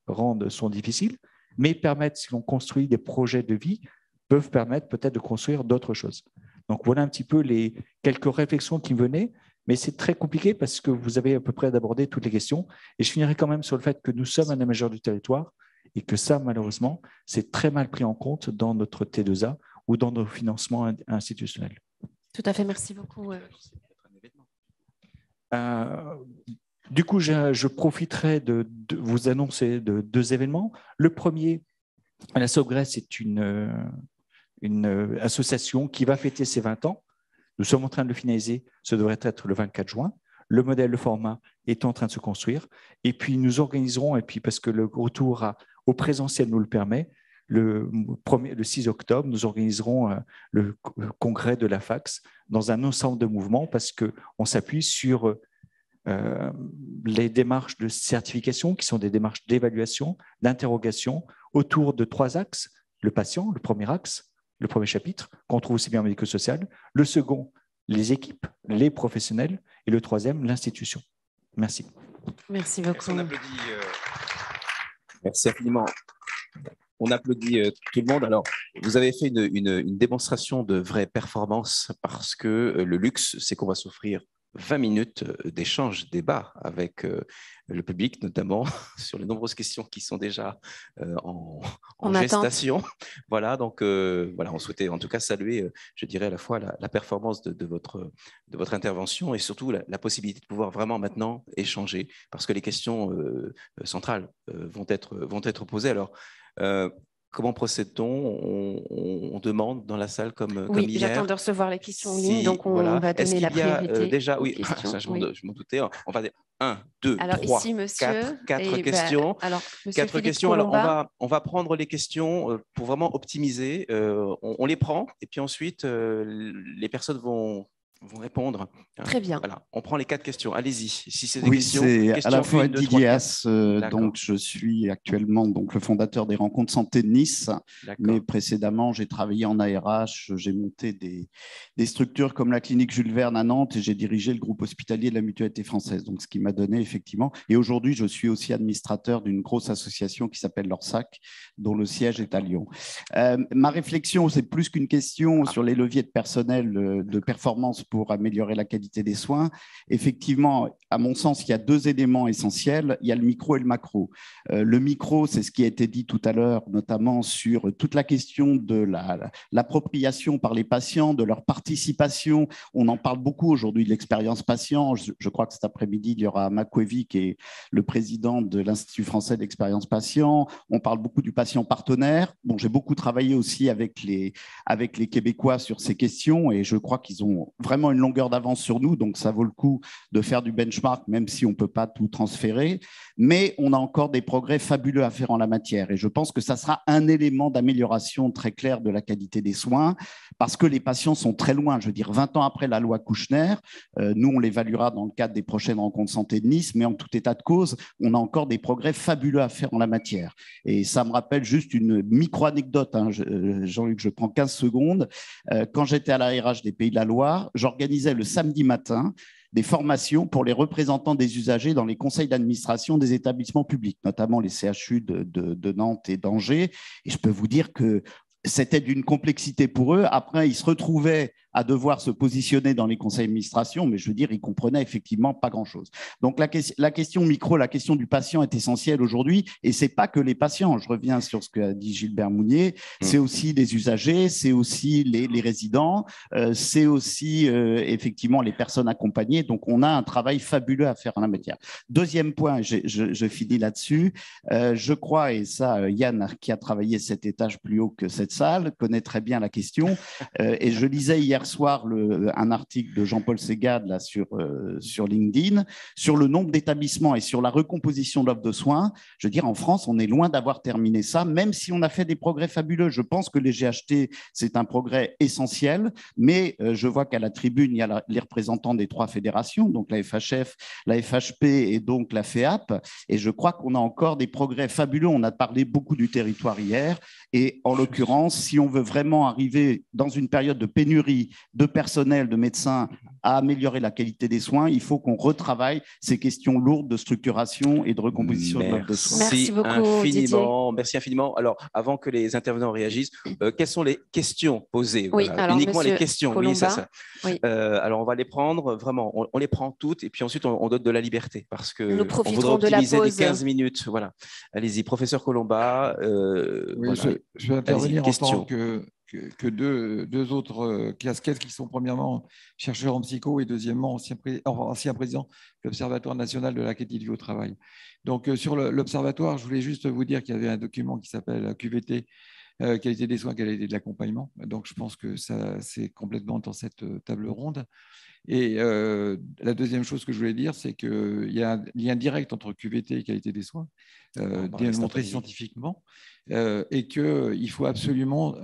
[SPEAKER 9] sont difficiles, mais permettent, si l'on construit des projets de vie, peuvent permettre peut-être de construire d'autres choses. Donc voilà un petit peu les quelques réflexions qui me venaient, mais c'est très compliqué parce que vous avez à peu près d'aborder toutes les questions. Et je finirai quand même sur le fait que nous sommes un aménageur du territoire et que ça, malheureusement, c'est très mal pris en compte dans notre T2A ou dans nos financements institutionnels.
[SPEAKER 2] Tout à fait, merci beaucoup.
[SPEAKER 9] Du coup, je profiterai de vous annoncer de 2 événements. Le premier, la Sauvegrèce, c'est une association qui va fêter ses 20 ans. Nous sommes en train de le finaliser, ce devrait être le 24 juin. Le modèle, le format est en train de se construire. Et puis, nous organiserons, et puis parce que le retour au présentiel nous le permet, le 6 octobre, nous organiserons le congrès de la FACS dans un ensemble de mouvements parce qu'on s'appuie sur les démarches de certification qui sont des démarches d'évaluation, d'interrogation autour de 3 axes. Le patient, le premier axe, le premier chapitre, qu'on trouve aussi bien en médico-social. Le second, les équipes, les professionnels. Et le troisième, l'institution. Merci.
[SPEAKER 2] Merci beaucoup.
[SPEAKER 1] Merci, on applaudit, merci infiniment. On applaudit tout le monde. Alors, vous avez fait une démonstration de vraie performance parce que le luxe, c'est qu'on va s'offrir 20 minutes d'échange, débat avec le public, notamment sur les nombreuses questions qui sont déjà en gestation. Voilà, donc voilà, on souhaitait en tout cas saluer, je dirais à la fois la performance de votre intervention et surtout la possibilité de pouvoir vraiment maintenant échanger parce que les questions centrales vont être posées. Alors, comment procède-t-on? On demande dans la salle comme hier.
[SPEAKER 2] Oui, j'attends de recevoir les questions en ligne, donc on va donner la priorité.
[SPEAKER 1] Déjà, oui, ça, je m'en doutais. On va dire 1, 2, 3, 4 questions.
[SPEAKER 2] Alors,
[SPEAKER 1] 4 questions. Alors, on va prendre les questions pour vraiment optimiser. On les prend et puis ensuite, les personnes vont répondre.
[SPEAKER 2] Très bien.
[SPEAKER 1] Voilà, on prend les 4 questions. Allez-y. Si c'est des
[SPEAKER 10] oui,
[SPEAKER 1] questions,
[SPEAKER 10] c'est à la fois Didier As, donc je suis actuellement donc le fondateur des Rencontres Santé de Nice, mais précédemment j'ai travaillé en ARH, j'ai monté des structures comme la clinique Jules Verne à Nantes et j'ai dirigé le groupe hospitalier de la Mutualité française. Donc ce qui m'a donné effectivement. Et aujourd'hui, je suis aussi administrateur d'une grosse association qui s'appelle l'Orsac, dont le siège est à Lyon. Ma réflexion, c'est plus qu'une question sur les leviers de personnel de performance pour améliorer la qualité des soins. Effectivement, à mon sens, il y a 2 éléments essentiels. Il y a le micro et le macro. Le micro, c'est ce qui a été dit tout à l'heure, notamment sur toute la question de l'appropriation par les patients, de leur participation. On en parle beaucoup aujourd'hui de l'expérience patient. Je crois que cet après-midi, il y aura Makwevi, qui est le président de l'Institut français d'expérience patient. On parle beaucoup du patient partenaire. Bon, j'ai beaucoup travaillé aussi avec les Québécois sur ces questions et je crois qu'ils ont vraiment une longueur d'avance sur nous, donc ça vaut le coup de faire du benchmark, même si on ne peut pas tout transférer. Mais on a encore des progrès fabuleux à faire en la matière. Et je pense que ça sera un élément d'amélioration très clair de la qualité des soins, parce que les patients sont très loin. Je veux dire, 20 ans après la loi Kouchner, nous, on l'évaluera dans le cadre des prochaines rencontres santé de Nice, mais en tout état de cause, on a encore des progrès fabuleux à faire en la matière. Et ça me rappelle juste une micro-anecdote, hein, Jean-Luc, je prends 15 secondes. Quand j'étais à la RH des Pays de la Loire, j'organisais le samedi matin des formations pour les représentants des usagers dans les conseils d'administration des établissements publics, notamment les CHU de Nantes et d'Angers. Et je peux vous dire que c'était d'une complexité pour eux. Après, ils se retrouvaient à devoir se positionner dans les conseils d'administration, mais je veux dire, ils comprenaient effectivement pas grand-chose. Donc, la question micro, la question du patient est essentielle aujourd'hui, et c'est pas que les patients. Je reviens sur ce qu'a dit Gilbert Mounier, c'est aussi les usagers, c'est aussi les résidents, c'est aussi effectivement les personnes accompagnées. Donc, on a un travail fabuleux à faire en la matière. Deuxième point, je finis là-dessus. Je crois, et ça, Yann, qui a travaillé 7 étages plus haut que cette salle, connaît très bien la question, et je lisais hier hier soir un article de Jean-Paul Ségade là, sur LinkedIn, sur le nombre d'établissements et sur la recomposition de l'offre de soins. Je veux dire, en France, on est loin d'avoir terminé ça, même si on a fait des progrès fabuleux. Je pense que les GHT, c'est un progrès essentiel, mais je vois qu'à la tribune, il y a les représentants des 3 fédérations, donc la FHF, la FHP et donc la FEAP, et je crois qu'on a encore des progrès fabuleux. On a parlé beaucoup du territoire hier, et en l'occurrence, si on veut vraiment arriver dans une période de pénurie de personnel, de médecins, à améliorer la qualité des soins, il faut qu'on retravaille ces questions lourdes de structuration et de recomposition de l'offre de soins.
[SPEAKER 2] Merci beaucoup, infiniment.
[SPEAKER 1] Merci infiniment. Alors, avant que les intervenants réagissent, quelles sont les questions posées?
[SPEAKER 2] Oui, alors,
[SPEAKER 1] uniquement les questions.
[SPEAKER 2] Colomba,
[SPEAKER 1] oui, ça.
[SPEAKER 2] Oui.
[SPEAKER 1] Alors, on va les prendre, vraiment, on les prend toutes, et puis ensuite, on donne de la liberté, parce que
[SPEAKER 2] nous profiterons
[SPEAKER 1] on voudrait optimiser
[SPEAKER 2] de la pause.
[SPEAKER 1] les 15 minutes. Voilà. Allez-y, professeur Colomba.
[SPEAKER 11] Oui,
[SPEAKER 1] voilà.
[SPEAKER 11] je vais intervenir en tant que deux autres casquettes qui sont premièrement chercheurs en psycho et deuxièmement ancien président de l'Observatoire national de la qualité de vie au travail. Donc sur l'Observatoire, je voulais juste vous dire qu'il y avait un document qui s'appelle QVT, qualité des soins, qualité de l'accompagnement. Donc je pense que ça c'est complètement dans cette table ronde. Et la deuxième chose que je voulais dire, c'est qu'il y a un lien direct entre QVT et qualité des soins, démontré scientifiquement, et qu'il faut absolument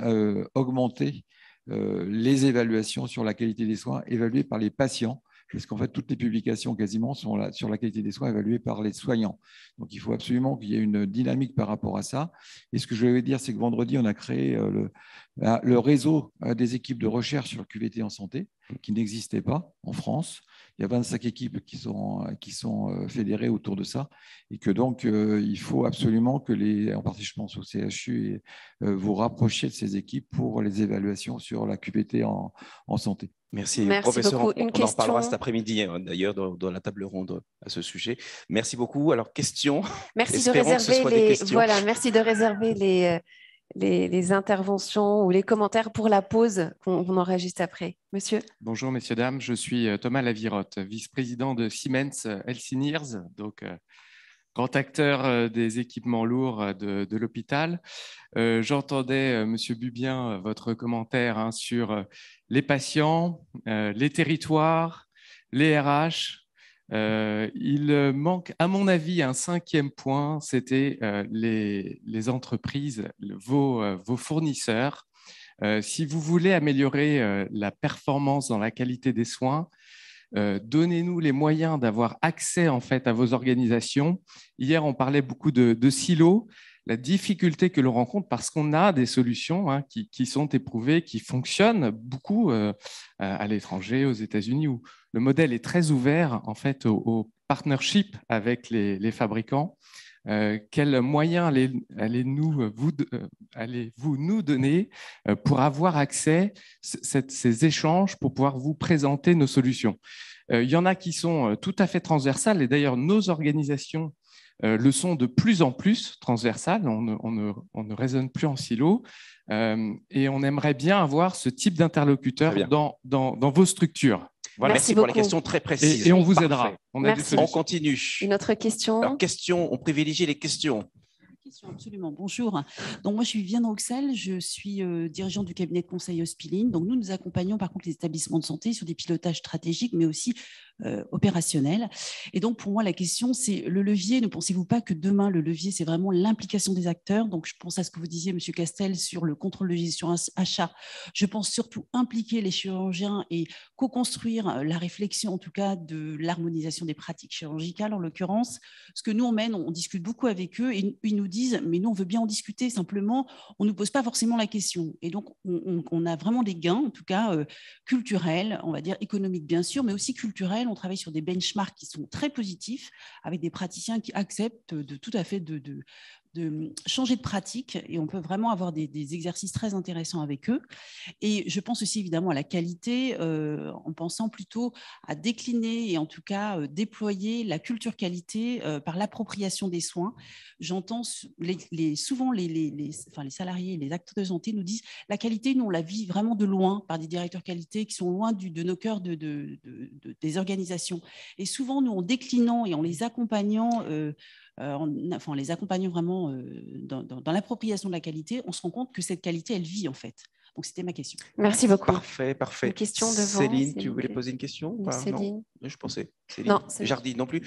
[SPEAKER 11] augmenter les évaluations sur la qualité des soins évaluées par les patients, parce qu'en fait, toutes les publications quasiment sont là, sur la qualité des soins évaluées par les soignants. Donc, il faut absolument qu'il y ait une dynamique par rapport à ça. Et ce que je voulais dire, c'est que vendredi, on a créé le réseau des équipes de recherche sur le QVT en santé, qui n'existait pas en France. Il y a 25 équipes qui sont fédérées autour de ça, et que donc, il faut absolument que en partie, je pense au CHU, vous rapprochiez de ces équipes pour les évaluations sur la QVT en santé.
[SPEAKER 1] Merci professeur. On en reparlera cet après-midi, d'ailleurs, dans la table ronde à ce sujet. Merci beaucoup. Alors, questions.
[SPEAKER 2] Merci de réserver les interventions ou les commentaires pour la pause qu'on enregistre après. Monsieur.
[SPEAKER 12] Bonjour, messieurs, dames. Je suis Thomas Lavirotte, vice-président de Siemens Healthineers, donc grand acteur des équipements lourds de l'hôpital. J'entendais, monsieur Bubien, votre commentaire sur les patients, les territoires, les RH. Il manque, à mon avis, un 5e point, c'était les entreprises, vos fournisseurs. Si vous voulez améliorer la performance dans la qualité des soins, donnez-nous les moyens d'avoir accès en fait à vos organisations. Hier, on parlait beaucoup de silos, la difficulté que l'on rencontre parce qu'on a des solutions qui sont éprouvées, qui fonctionnent beaucoup à l'étranger, aux États-Unis, où le modèle est très ouvert en fait au partnership avec les fabricants. Quels moyens allez-vous nous donner pour avoir accès à ces échanges, pour pouvoir vous présenter nos solutions? Il y en a qui sont tout à fait transversales, et d'ailleurs nos organisations le sont de plus en plus transversales. On ne raisonne plus en silo, et on aimerait bien avoir ce type d'interlocuteur dans vos structures.
[SPEAKER 1] Voilà, merci pour les questions très précises.
[SPEAKER 12] Et on vous aidera.
[SPEAKER 1] On continue.
[SPEAKER 2] Une autre question.
[SPEAKER 1] Alors, on privilégie les questions.
[SPEAKER 13] Absolument, bonjour. Donc moi je suis Viviane Roxel, je suis dirigeante du cabinet de conseil Hospiline. Donc nous accompagnons par contre les établissements de santé sur des pilotages stratégiques mais aussi opérationnels. Et donc pour moi la question c'est le levier. Ne pensez-vous pas que demain le levier c'est vraiment l'implication des acteurs? Donc je pense à ce que vous disiez Monsieur Castel sur le contrôle de gestion achat. Je pense surtout impliquer les chirurgiens et co-construire la réflexion en tout cas de l'harmonisation des pratiques chirurgicales en l'occurrence. Ce que nous on discute beaucoup avec eux et ils nous disent mais nous on veut bien en discuter, simplement on ne nous pose pas forcément la question, et donc on a vraiment des gains en tout cas culturels, on va dire économiques bien sûr, mais aussi culturels. On travaille sur des benchmarks qui sont très positifs avec des praticiens qui acceptent tout à fait de changer de pratique, et on peut vraiment avoir des exercices très intéressants avec eux. Et je pense aussi évidemment à la qualité en pensant plutôt à décliner et en tout cas déployer la culture qualité par l'appropriation des soins. J'entends souvent les salariés, les acteurs de santé nous disent la qualité, nous on la vit vraiment de loin par des directeurs qualité qui sont loin de nos cœurs des organisations. Et souvent nous en déclinant et en les accompagnant en les accompagnant vraiment dans l'appropriation de la qualité, on se rend compte que cette qualité, elle vit en fait. Donc, c'était ma question.
[SPEAKER 2] Merci beaucoup.
[SPEAKER 1] Parfait.
[SPEAKER 2] Une question devant.
[SPEAKER 1] Céline, tu voulais poser une question?
[SPEAKER 2] Céline.
[SPEAKER 1] Non, je pensais. Céline.
[SPEAKER 2] Non,
[SPEAKER 1] Jardine non plus.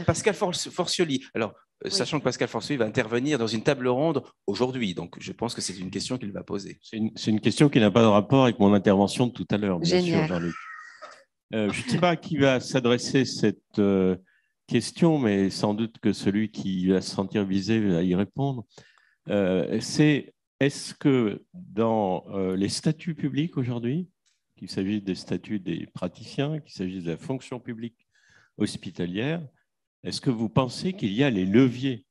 [SPEAKER 1] Pascal Forcioli. Alors, sachant que Pascal Forcioli va intervenir dans une table ronde aujourd'hui, donc je pense que c'est une question qu'il va poser.
[SPEAKER 14] C'est une question qui n'a pas de rapport avec mon intervention de tout à l'heure, bien
[SPEAKER 2] Génial.
[SPEAKER 14] sûr, Jean-Luc. Je ne sais pas à qui va s'adresser cette question, mais sans doute que celui qui va se sentir visé va y répondre. Est-ce que dans les statuts publics aujourd'hui, qu'il s'agisse des statuts des praticiens, qu'il s'agisse de la fonction publique hospitalière, est-ce que vous pensez qu'il y a les leviers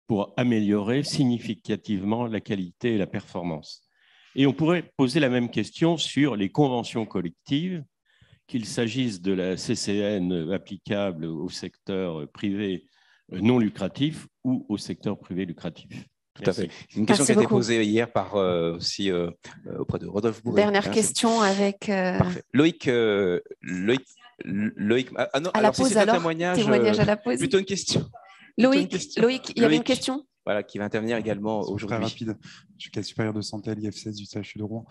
[SPEAKER 14] pour améliorer significativement la qualité et la performance? Et on pourrait poser la même question sur les conventions collectives, qu'il s'agisse de la CCN applicable au secteur privé non lucratif ou au secteur privé lucratif.
[SPEAKER 1] Tout à fait. C'est une question qui a été posée hier par aussi auprès de Rodolphe Bourret.
[SPEAKER 2] Dernière question avec.
[SPEAKER 1] Parfait. Loïc. Ah non,
[SPEAKER 2] à la pause,
[SPEAKER 1] c'est un témoignage
[SPEAKER 2] à la pause.
[SPEAKER 1] Plutôt une question.
[SPEAKER 2] Loïc, il y avait une question.
[SPEAKER 1] Voilà, qui va intervenir également aujourd'hui.
[SPEAKER 15] Très rapide. Je suis cadre supérieur de santé à l'IF16 du CHU de Rouen.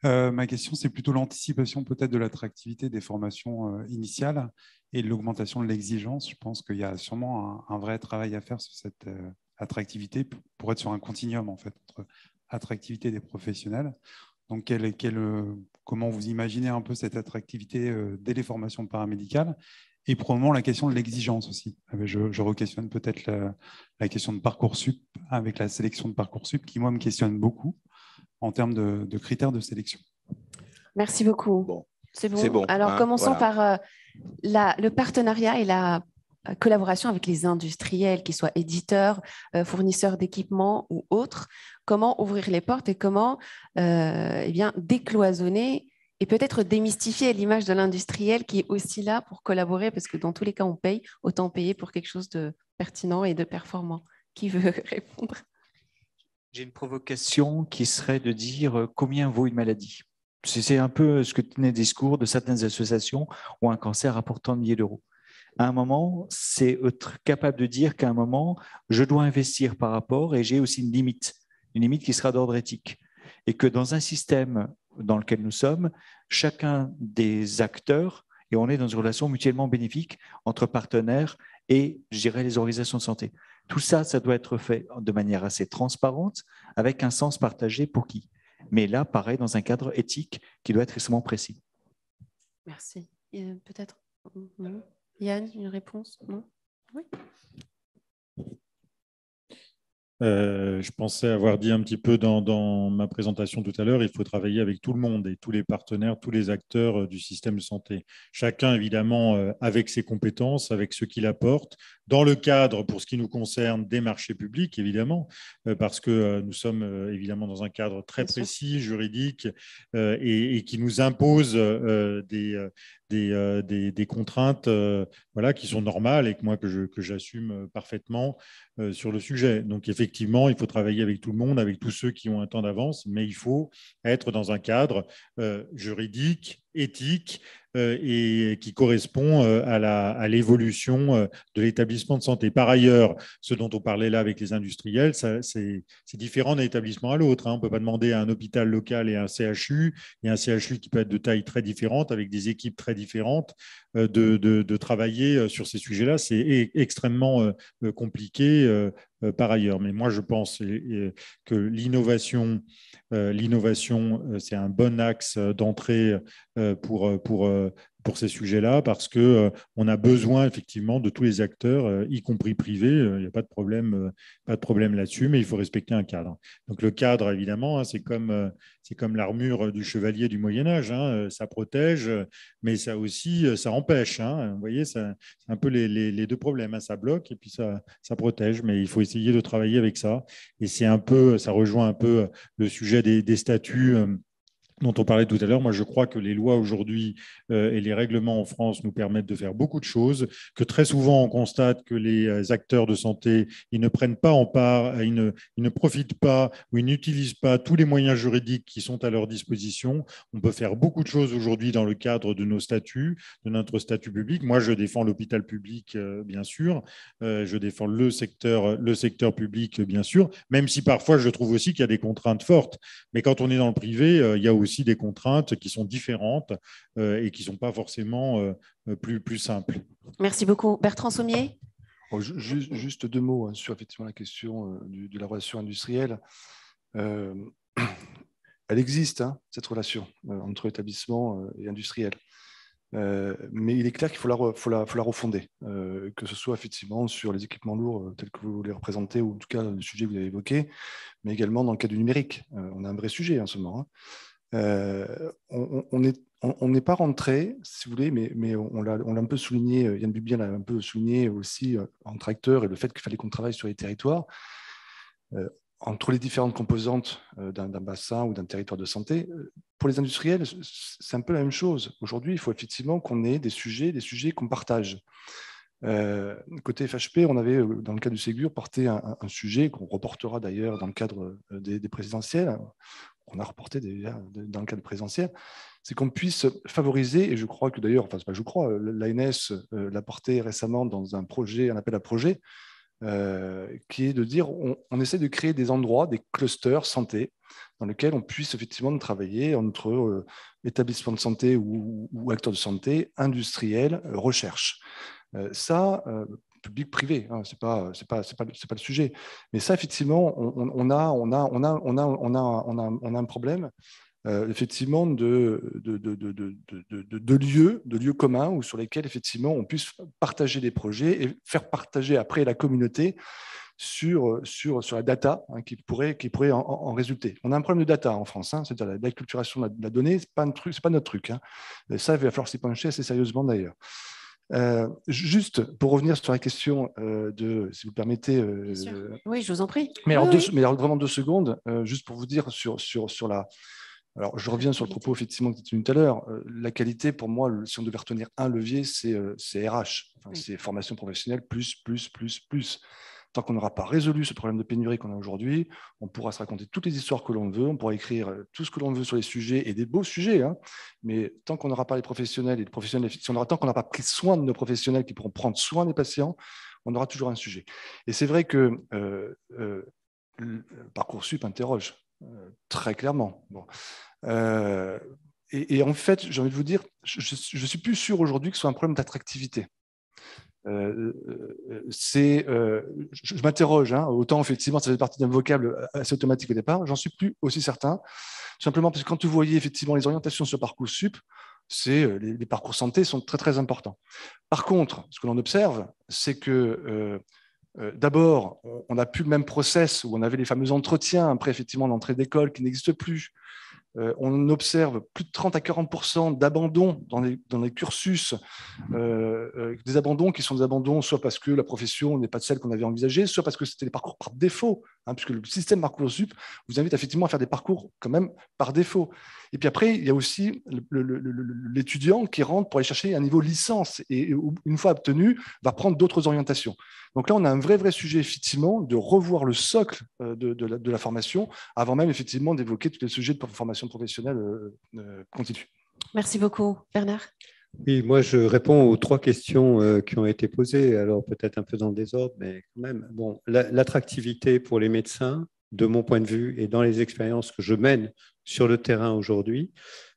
[SPEAKER 15] Ma question, c'est plutôt l'anticipation peut-être de l'attractivité des formations initiales et de l'augmentation de l'exigence. Je pense qu'il y a sûrement un vrai travail à faire sur cette attractivité pour être sur un continuum en fait entre attractivité des professionnels. Donc, comment vous imaginez un peu cette attractivité dès les formations paramédicales et probablement la question de l'exigence aussi. Je re-questionne peut-être la question de Parcoursup avec la sélection de Parcoursup qui, moi, me questionne beaucoup en termes de critères de sélection.
[SPEAKER 2] Merci beaucoup.
[SPEAKER 1] Bon.
[SPEAKER 2] C'est bon. Alors, commençons par le partenariat et la collaboration avec les industriels, qu'ils soient éditeurs, fournisseurs d'équipements ou autres. Comment ouvrir les portes et comment décloisonner et peut-être démystifier l'image de l'industriel qui est aussi là pour collaborer, parce que dans tous les cas, on paye, autant payer pour quelque chose de pertinent et de performant. Qui veut répondre?
[SPEAKER 9] J'ai une provocation qui serait de dire combien vaut une maladie. C'est un peu ce que tenait le discours de certaines associations où un cancer rapporte tant de milliers d'euros. À un moment, c'est être capable de dire qu'à un moment, je dois investir par rapport et j'ai aussi une limite qui sera d'ordre éthique. Et que dans un système dans lequel nous sommes, chacun des acteurs, et on est dans une relation mutuellement bénéfique entre partenaires et, je dirais, les organisations de santé. Tout ça, ça doit être fait de manière assez transparente, avec un sens partagé pour qui. Mais là, pareil, dans un cadre éthique qui doit être extrêmement précis.
[SPEAKER 2] Merci. Peut-être Yann, une réponse? Non? Oui.
[SPEAKER 4] Je pensais avoir dit un petit peu dans ma présentation tout à l'heure, il faut travailler avec tout le monde et tous les partenaires, tous les acteurs du système de santé. Chacun, évidemment, avec ses compétences, avec ce qu'il apporte, dans le cadre, pour ce qui nous concerne, des marchés publics, évidemment, parce que nous sommes évidemment dans un cadre très précis, juridique, et qui nous impose des contraintes qui sont normales et que j'assume parfaitement sur le sujet. Donc, effectivement, il faut travailler avec tout le monde, avec tous ceux qui ont un temps d'avance, mais il faut être dans un cadre juridique, éthique et qui correspond à l'évolution de l'établissement de santé. Par ailleurs, ce dont on parlait là avec les industriels, c'est différent d'un établissement à l'autre. On ne peut pas demander à un hôpital local et à un CHU, et un CHU qui peut être de taille très différente, avec des équipes très différentes, de travailler sur ces sujets-là. C'est extrêmement compliqué par ailleurs. Mais moi, je pense que l'innovation, c'est un bon axe d'entrée pour ces sujets-là, parce qu'on a besoin effectivement de tous les acteurs, y compris privés. Il n'y a pas de problème là-dessus, mais il faut respecter un cadre. Donc le cadre, évidemment, c'est comme l'armure du chevalier du Moyen-Âge. Ça protège, mais ça aussi, ça empêche. Vous voyez, c'est un peu les deux problèmes. Ça bloque et puis ça protège, mais il faut essayer de travailler avec ça. Et ça rejoint un peu le sujet des statuts dont on parlait tout à l'heure, moi je crois que les lois aujourd'hui et les règlements en France nous permettent de faire beaucoup de choses, que très souvent on constate que les acteurs de santé, ils ne prennent pas en part, ils ne profitent pas ou ils n'utilisent pas tous les moyens juridiques qui sont à leur disposition. On peut faire beaucoup de choses aujourd'hui dans le cadre de nos statuts, de notre statut public. Moi je défends l'hôpital public, bien sûr, je défends le secteur public, bien sûr, même si parfois je trouve aussi qu'il y a des contraintes fortes. Mais quand on est dans le privé, il y a aussi des contraintes qui sont différentes et qui ne sont pas forcément plus simples.
[SPEAKER 2] Merci beaucoup. Bertrand Sommier.
[SPEAKER 6] Juste 2 mots sur effectivement la question de la relation industrielle. Elle existe, cette relation entre établissement et industriel. Mais il est clair qu'il faut la refonder, que ce soit effectivement sur les équipements lourds tels que vous les représentez, ou en tout cas le sujet que vous avez évoqué, mais également dans le cas du numérique. On a un vrai sujet en ce moment. On n'est pas rentré, si vous voulez, mais on l'a un peu souligné, Yann Bubien l'a un peu souligné aussi entre acteurs, et le fait qu'il fallait qu'on travaille sur les territoires. Entre les différentes composantes d'un bassin ou d'un territoire de santé, pour les industriels, c'est un peu la même chose. Aujourd'hui, il faut effectivement qu'on ait des sujets qu'on partage. Côté FHP, on avait, dans le cadre du Ségur, porté un sujet qu'on reportera d'ailleurs dans le cadre des présidentielles. On a reporté dans le cadre présidentiel, c'est qu'on puisse favoriser, et je crois que d'ailleurs, enfin, c'est pas je crois, l'ANS l'a porté récemment dans un projet, un appel à projet, qui est de dire on essaie de créer des endroits, des clusters santé, dans lesquels on puisse effectivement travailler entre établissements de santé ou acteurs de santé, industriels, recherche. Ça, public-privé, c'est pas le sujet. Mais ça, effectivement, on a un problème. Effectivement de lieux communs ou sur lesquels effectivement on puisse partager des projets et faire partager après la communauté sur la data qui pourrait en résulter. On a un problème de data en France, c'est-à-dire l'acculturation de la donnée, c'est pas notre truc. Ça, il va falloir s'y pencher assez sérieusement d'ailleurs. Juste pour revenir sur la question si vous permettez.
[SPEAKER 2] Oui, je vous en prie.
[SPEAKER 6] Mais
[SPEAKER 2] oui.
[SPEAKER 6] Mais alors vraiment 2 secondes, juste pour vous dire sur la. Alors, je reviens sur le propos effectivement que tu as tenu tout à l'heure. La qualité, pour moi, si on devait retenir un levier, c'est RH. Enfin, c'est formation professionnelle plus. Tant qu'on n'aura pas résolu ce problème de pénurie qu'on a aujourd'hui, on pourra se raconter toutes les histoires que l'on veut, on pourra écrire tout ce que l'on veut sur les sujets, et des beaux sujets, mais tant qu'on n'aura pas les professionnels, tant qu'on n'aura pas pris soin de nos professionnels qui pourront prendre soin des patients, on aura toujours un sujet. Et c'est vrai que Parcoursup interroge très clairement. Bon. Et en fait, j'ai envie de vous dire, je ne suis plus sûr aujourd'hui que ce soit un problème d'attractivité. Je m'interroge, autant effectivement ça fait partie d'un vocable assez automatique au départ, j'en suis plus aussi certain, tout simplement parce que quand vous voyez effectivement les orientations sur Parcoursup, les parcours santé sont très très importants. Par contre, ce que l'on observe, c'est que d'abord, on n'a plus le même process où on avait les fameux entretiens après effectivement l'entrée d'école qui n'existe plus. On observe plus de 30 à 40% d'abandon dans les cursus, des abandons qui sont des abandons soit parce que la profession n'est pas celle qu'on avait envisagée, soit parce que c'était des parcours par défaut, puisque le système Parcoursup vous invite effectivement à faire des parcours quand même par défaut. Et puis après, il y a aussi l'étudiant qui rentre pour aller chercher un niveau licence et une fois obtenu, va prendre d'autres orientations. Donc là, on a un vrai sujet effectivement de revoir le socle de la formation avant même effectivement d'évoquer tous les sujets de formation professionnelle continue.
[SPEAKER 2] Merci beaucoup. Bernard.
[SPEAKER 7] Oui, moi je réponds aux 3 questions qui ont été posées, alors peut-être un peu dans le désordre, mais quand même. Bon, l'attractivité pour les médecins, de mon point de vue, et dans les expériences que je mène sur le terrain aujourd'hui,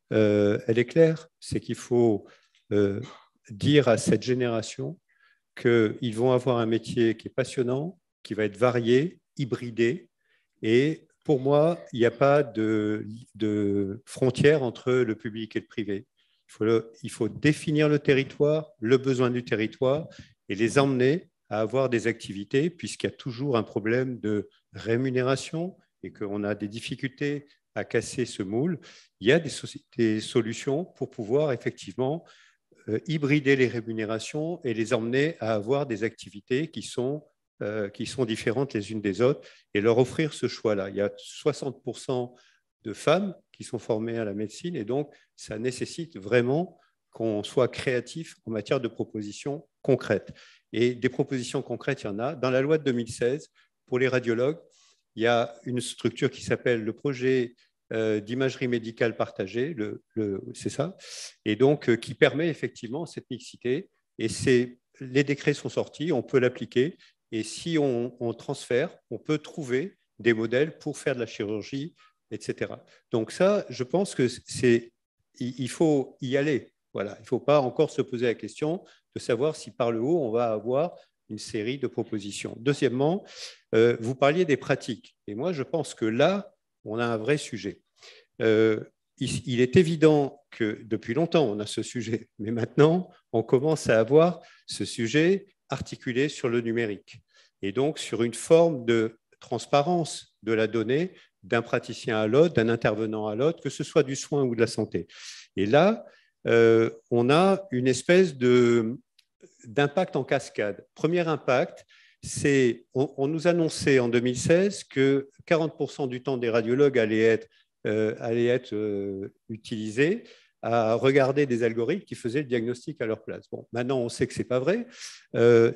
[SPEAKER 7] elle est claire, c'est qu'il faut dire à cette génération qu'ils vont avoir un métier qui est passionnant, qui va être varié, hybridé, et pour moi, il n'y a pas de frontière entre le public et le privé. Il faut définir le territoire, le besoin du territoire, et les emmener à avoir des activités, puisqu'il y a toujours un problème de rémunération et qu'on a des difficultés à casser ce moule. Il y a des solutions pour pouvoir effectivement hybrider les rémunérations et les emmener à avoir des activités qui sont différentes les unes des autres et leur offrir ce choix-là. Il y a 60% de femmes qui sont formées à la médecine, et donc ça nécessite vraiment qu'on soit créatif en matière de propositions concrètes. Et des propositions concrètes, il y en a. Dans la loi de 2016, pour les radiologues, il y a une structure qui s'appelle le projet d'imagerie médicale partagée, c'est ça, et donc qui permet effectivement cette mixité. Et les décrets sont sortis, on peut l'appliquer, et si on transfère, on peut trouver des modèles pour faire de la chirurgie, etc. Donc ça, je pense que il faut y aller. Voilà, il ne faut pas encore se poser la question de savoir si par le haut, on va avoir une série de propositions. Deuxièmement, vous parliez des pratiques. Et moi, je pense que là, on a un vrai sujet. Il est évident que depuis longtemps, on a ce sujet, mais maintenant, on commence à avoir ce sujet articulé sur le numérique et donc sur une forme de transparence de la donnée d'un praticien à l'autre, d'un intervenant à l'autre, que ce soit du soin ou de la santé. Et là, on a une espèce d'impact en cascade. Premier impact, c'est on nous annonçait en 2016 que 40% du temps des radiologues allait être utilisé à regarder des algorithmes qui faisaient le diagnostic à leur place. Bon, maintenant, on sait que ce n'est pas vrai.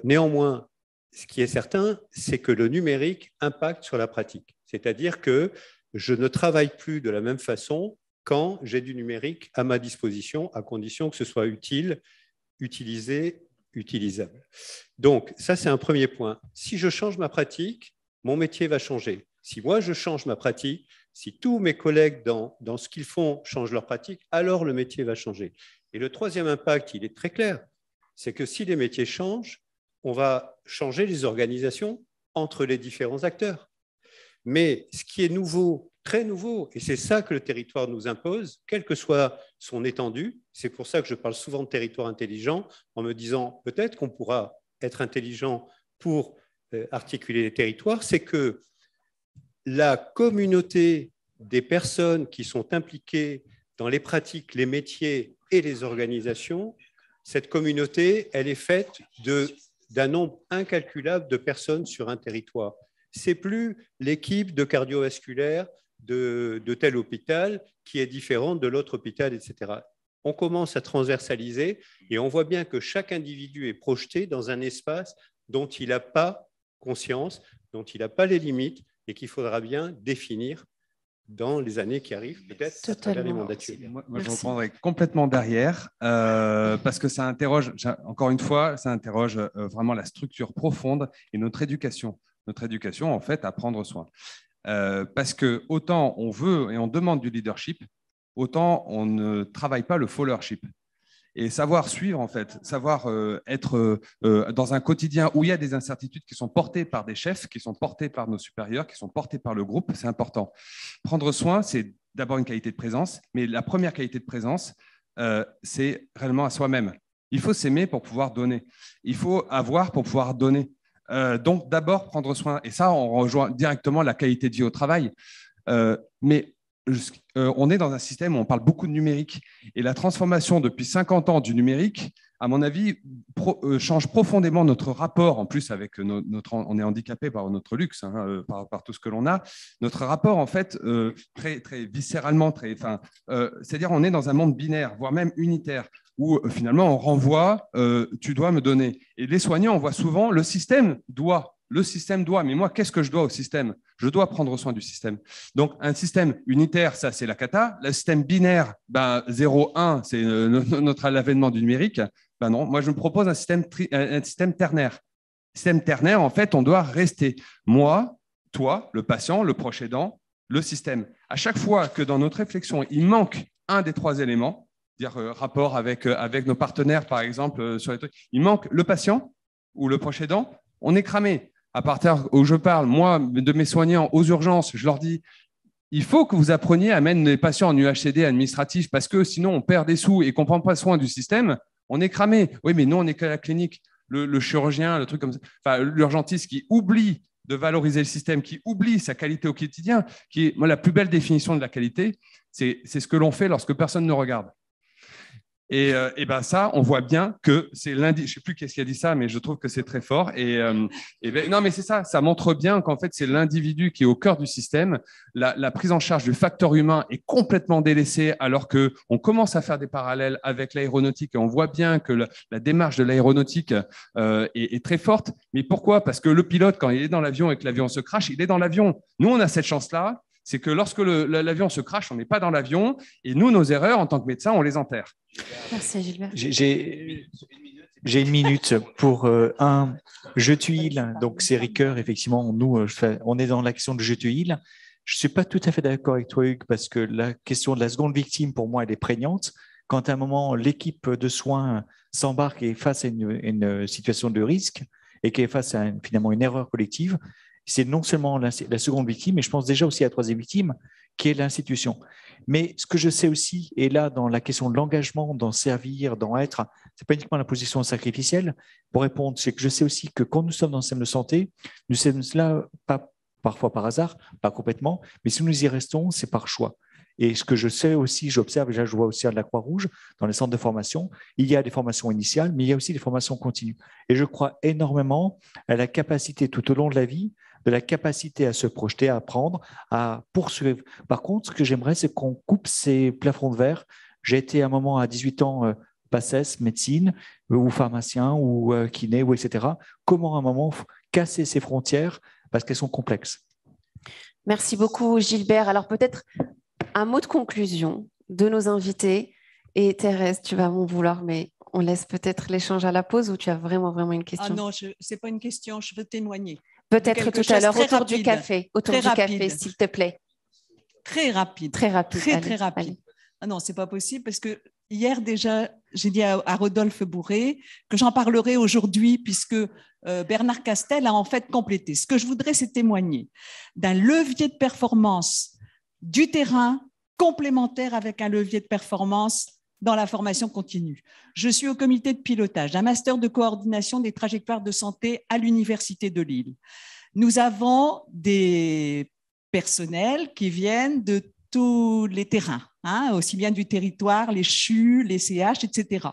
[SPEAKER 7] Néanmoins, ce qui est certain, c'est que le numérique impacte sur la pratique. C'est-à-dire que je ne travaille plus de la même façon quand j'ai du numérique à ma disposition, à condition que ce soit utile, utilisé, utilisable. Donc, ça, c'est un premier point. Si je change ma pratique, mon métier va changer. Si moi, je change ma pratique, si tous mes collègues dans ce qu'ils font changent leur pratique, alors le métier va changer. Et le troisième impact, il est très clair, c'est que si les métiers changent, on va changer les organisations entre les différents acteurs. Mais ce qui est nouveau, très nouveau, et c'est ça que le territoire nous impose, quelle que soit son étendue, c'est pour ça que je parle souvent de territoire intelligent, en me disant peut-être qu'on pourra être intelligent pour articuler les territoires, c'est que la communauté des personnes qui sont impliquées dans les pratiques, les métiers et les organisations, cette communauté, elle est faite d'un nombre incalculable de personnes sur un territoire. Ce n'est plus l'équipe de cardiovasculaire de tel hôpital qui est différente de l'autre hôpital, etc. On commence à transversaliser et on voit bien que chaque individu est projeté dans un espace dont il n'a pas conscience, dont il n'a pas les limites et qu'il faudra bien définir dans les années qui arrivent, peut-être à travers les mandatures.
[SPEAKER 8] Moi, je reprendrai complètement derrière, parce que ça interroge, encore une fois, ça interroge vraiment la structure profonde et notre éducation, en fait, à prendre soin. Parce que autant on veut et on demande du leadership, autant on ne travaille pas le followership. Et savoir suivre, en fait, savoir être dans un quotidien où il y a des incertitudes qui sont portées par des chefs, qui sont portées par nos supérieurs, qui sont portées par le groupe, c'est important. Prendre soin, c'est d'abord une qualité de présence, mais la première qualité de présence, c'est réellement à soi-même. Il faut s'aimer pour pouvoir donner. Il faut avoir pour pouvoir donner. Donc, d'abord, prendre soin. Et ça, on rejoint directement la qualité de vie au travail. Mais on est dans un système où on parle beaucoup de numérique. Et la transformation depuis 50 ans du numérique, à mon avis, change profondément notre rapport. En plus, avec on est handicapé par notre luxe, hein, par tout ce que l'on a. Notre rapport, en fait, très, très viscéralement, c'est-à-dire on est dans un monde binaire, voire même unitaire, où finalement on renvoie, tu dois me donner. Et les soignants, on voit souvent, le système doit, mais moi, qu'est-ce que je dois au système? Je dois prendre soin du système. Donc, un système unitaire, ça, c'est la cata. Le système binaire, 0-1, c'est l'avènement du numérique. Non, moi, je me propose un système ternaire. Système ternaire, en fait, on doit rester. Moi, toi, le patient, le proche aidant, le système. À chaque fois que dans notre réflexion, il manque un des trois éléments, dire rapport avec nos partenaires, par exemple, sur les trucs, il manque le patient ou le proche aidant, on est cramé. À partir où je parle, moi, de mes soignants aux urgences, je leur dis, il faut que vous appreniez à mettre les patients en UHCD administratif parce que sinon, on perd des sous et qu'on ne prend pas soin du système, on est cramé. Oui, mais nous, on n'est qu'à la clinique. Le chirurgien, le truc comme ça, enfin, l'urgentiste qui oublie de valoriser le système, qui oublie sa qualité au quotidien, qui est moi, la plus belle définition de la qualité, c'est ce que l'on fait lorsque personne ne regarde. Et ben ça, on voit bien que c'est lundi. Je ne sais plus qui a dit ça, mais je trouve que c'est très fort. Non, mais c'est ça. Ça montre bien qu'en fait, c'est l'individu qui est au cœur du système. La prise en charge du facteur humain est complètement délaissée, alors qu'on commence à faire des parallèles avec l'aéronautique. Et on voit bien que la démarche de l'aéronautique est très forte. Mais pourquoi? Parce que le pilote, quand il est dans l'avion et que l'avion se crache, il est dans l'avion. Nous, on a cette chance-là. C'est que lorsque l'avion se crache, on n'est pas dans l'avion. Et nous, nos erreurs, en tant que médecins, on les enterre.
[SPEAKER 2] Merci, Gilbert.
[SPEAKER 9] J'ai une minute pour un jeu-tuile. Donc, c'est Ricoeur, effectivement. Nous, on est dans la question de jeu-tuile. Je ne suis pas tout à fait d'accord avec toi, Hugues, parce que la question de la seconde victime, pour moi, elle est prégnante. Quand à un moment, l'équipe de soins s'embarque et est face à une situation de risque et qui est face à finalement une erreur collective, c'est non seulement la seconde victime, mais je pense déjà aussi à la troisième victime, qui est l'institution. Mais ce que je sais aussi, et là, dans la question de l'engagement, d'en servir, d'en être, ce n'est pas uniquement la position sacrificielle. Pour répondre, c'est que je sais aussi que quand nous sommes dans le système de santé, nous sommes là, pas parfois par hasard, pas complètement, mais si nous y restons, c'est par choix. Et ce que je sais aussi, j'observe, déjà je vois aussi à la Croix-Rouge, dans les centres de formation, il y a des formations initiales, mais il y a aussi des formations continues. Et je crois énormément à la capacité tout au long de la vie, de la capacité à se projeter, à apprendre, à poursuivre. Par contre, ce que j'aimerais, c'est qu'on coupe ces plafonds de verre. J'ai été à un moment, à 18 ans, PACES, médecine, ou pharmacien, ou kiné, ou etc. Comment à un moment casser ces frontières, parce qu'elles sont complexes.
[SPEAKER 2] Merci beaucoup, Gilbert. Alors peut-être un mot de conclusion de nos invités. Et Thérèse, tu vas m'en vouloir, mais on laisse peut-être l'échange à la pause, ou tu as vraiment une question?
[SPEAKER 16] Ah non, ce n'est pas une question, je veux témoigner.
[SPEAKER 2] Peut-être tout à l'heure autour du café, s'il te plaît.
[SPEAKER 16] Très rapide.
[SPEAKER 2] Très rapide.
[SPEAKER 16] Très rapide. Ah non, c'est pas possible parce que hier déjà, j'ai dit à Rodolphe Bourré que j'en parlerai aujourd'hui puisque Bernard Castel a en fait complété. Ce que je voudrais, c'est témoigner d'un levier de performance du terrain complémentaire avec un levier de performance dans la formation continue. Je suis au comité de pilotage d'un master de coordination des trajectoires de santé à l'Université de Lille. Nous avons des personnels qui viennent de tous les terrains, aussi bien du territoire, les CHU, les CH, etc.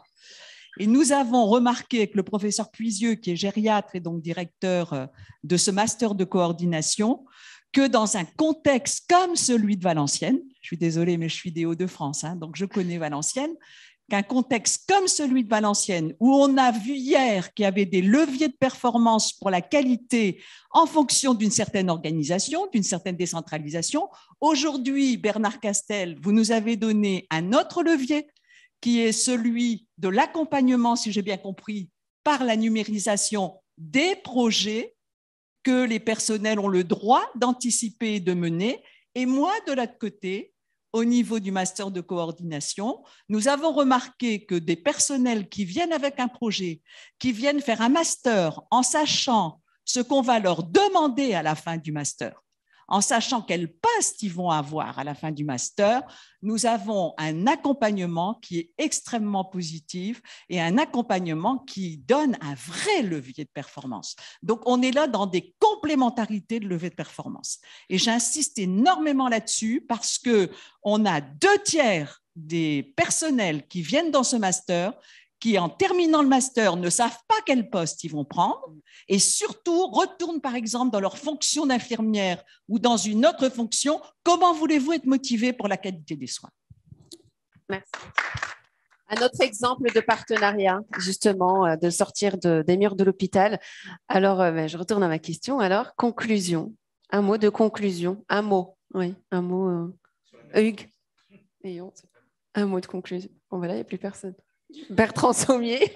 [SPEAKER 16] Et nous avons remarqué avec le professeur Puisieux, qui est gériatre et donc directeur de ce master de coordination, que dans un contexte comme celui de Valenciennes, je suis désolée, mais je suis des Hauts-de-France, donc je connais Valenciennes, qu'un contexte comme celui de Valenciennes, où on a vu hier qu'il y avait des leviers de performance pour la qualité en fonction d'une certaine organisation, d'une certaine décentralisation. Aujourd'hui, Bernard Castel, vous nous avez donné un autre levier qui est celui de l'accompagnement, si j'ai bien compris, par la numérisation des projets que les personnels ont le droit d'anticiper et de mener. Et moi, de l'autre côté, au niveau du master de coordination, nous avons remarqué que des personnels qui viennent avec un projet, qui viennent faire un master en sachant ce qu'on va leur demander à la fin du master, en sachant quel poste ils vont avoir à la fin du master, nous avons un accompagnement qui est extrêmement positif et un accompagnement qui donne un vrai levier de performance. Donc, on est là dans des complémentarités de levier de performance. Et j'insiste énormément là-dessus parce qu'on a 2/3 des personnels qui viennent dans ce master qui, en terminant le master, ne savent pas quel poste ils vont prendre et surtout retournent, par exemple, dans leur fonction d'infirmière ou dans une autre fonction. Comment voulez-vous être motivé pour la qualité des soins?
[SPEAKER 2] Merci. Un autre exemple de partenariat, justement, de sortir des murs de l'hôpital. Alors, je retourne à ma question. Alors, conclusion. Un mot de conclusion. Un mot. Oui, un mot. Hugues. Un mot de conclusion. Bon, voilà, il n'y a plus personne. Bertrand Sommier.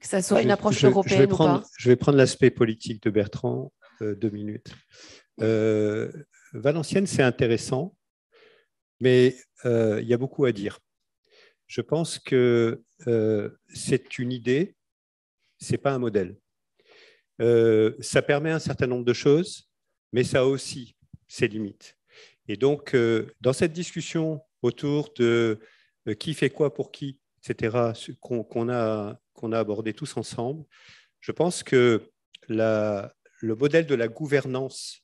[SPEAKER 2] Que ça soit une approche européenne ou pas.
[SPEAKER 7] Je vais prendre l'aspect politique de Bertrand, 2 minutes. Valenciennes, c'est intéressant, mais il y a beaucoup à dire. Je pense que c'est une idée, ce n'est pas un modèle. Ça permet un certain nombre de choses, mais ça a aussi ses limites. Et donc, dans cette discussion autour de qui fait quoi pour qui, etc., qu'on a abordé tous ensemble, je pense que le modèle de la gouvernance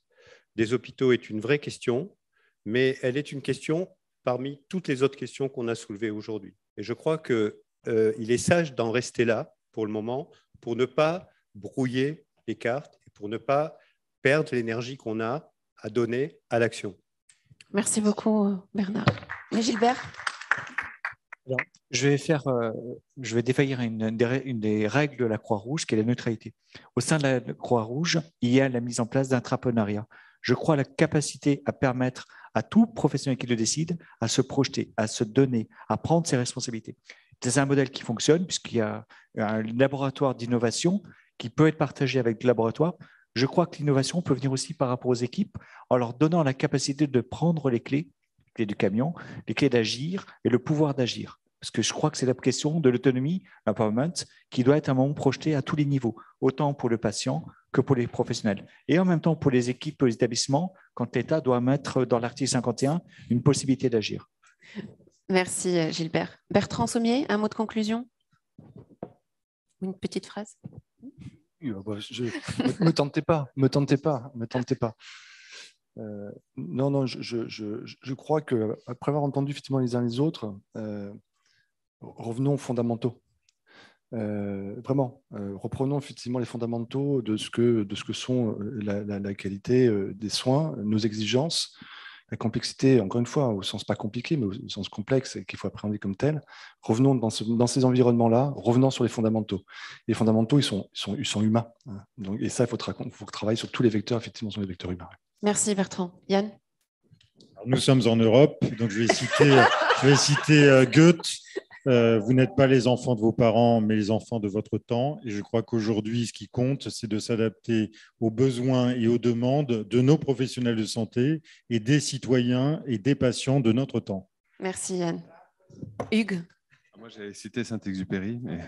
[SPEAKER 7] des hôpitaux est une vraie question, mais elle est une question parmi toutes les autres questions qu'on a soulevées aujourd'hui. Et je crois qu'il est sage d'en rester là pour le moment, pour ne pas brouiller les cartes et pour ne pas perdre l'énergie qu'on a à donner à l'action.
[SPEAKER 2] Merci beaucoup, Bernard. Et Gilbert?
[SPEAKER 9] Alors, je vais défaillir une des règles de la Croix-Rouge, qui est la neutralité. Au sein de la Croix-Rouge, il y a la mise en place d'intrapreneuriat. Je crois à la capacité à permettre à tout professionnel qui le décide à se projeter, à se donner, à prendre ses responsabilités. C'est un modèle qui fonctionne puisqu'il y a un laboratoire d'innovation qui peut être partagé avec le laboratoire. Je crois que l'innovation peut venir aussi par rapport aux équipes en leur donnant la capacité de prendre les clés du camion, les clés d'agir et le pouvoir d'agir. Parce que je crois que c'est la question de l'autonomie, l'empowerment, qui doit être un moment projeté à tous les niveaux, autant pour le patient que pour les professionnels. Et en même temps pour les équipes et les établissements, quand l'État doit mettre dans l'article 51 une possibilité d'agir.
[SPEAKER 2] Merci Gilbert. Bertrand Sommier, un mot de conclusion? Une petite phrase?
[SPEAKER 6] Me tentez pas. Non, je crois qu'après avoir entendu effectivement les uns les autres, revenons aux fondamentaux. Vraiment, reprenons effectivement les fondamentaux de ce que sont la qualité des soins, nos exigences, la complexité, encore une fois, au sens pas compliqué, mais au sens complexe et qu'il faut appréhender comme tel. Revenons dans ces environnements-là, revenons sur les fondamentaux. Les fondamentaux, ils sont humains. Donc, et ça, il faut travailler sur tous les vecteurs, effectivement, sur les vecteurs humains.
[SPEAKER 2] Merci Bertrand. Yann?
[SPEAKER 4] Nous sommes en Europe, donc je vais citer Goethe. Vous n'êtes pas les enfants de vos parents, mais les enfants de votre temps. Et je crois qu'aujourd'hui, ce qui compte, c'est de s'adapter aux besoins et aux demandes de nos professionnels de santé et des citoyens et des patients de notre temps.
[SPEAKER 2] Merci Yann. Hugues?
[SPEAKER 8] Moi, j'avais cité Saint-Exupéry, mais...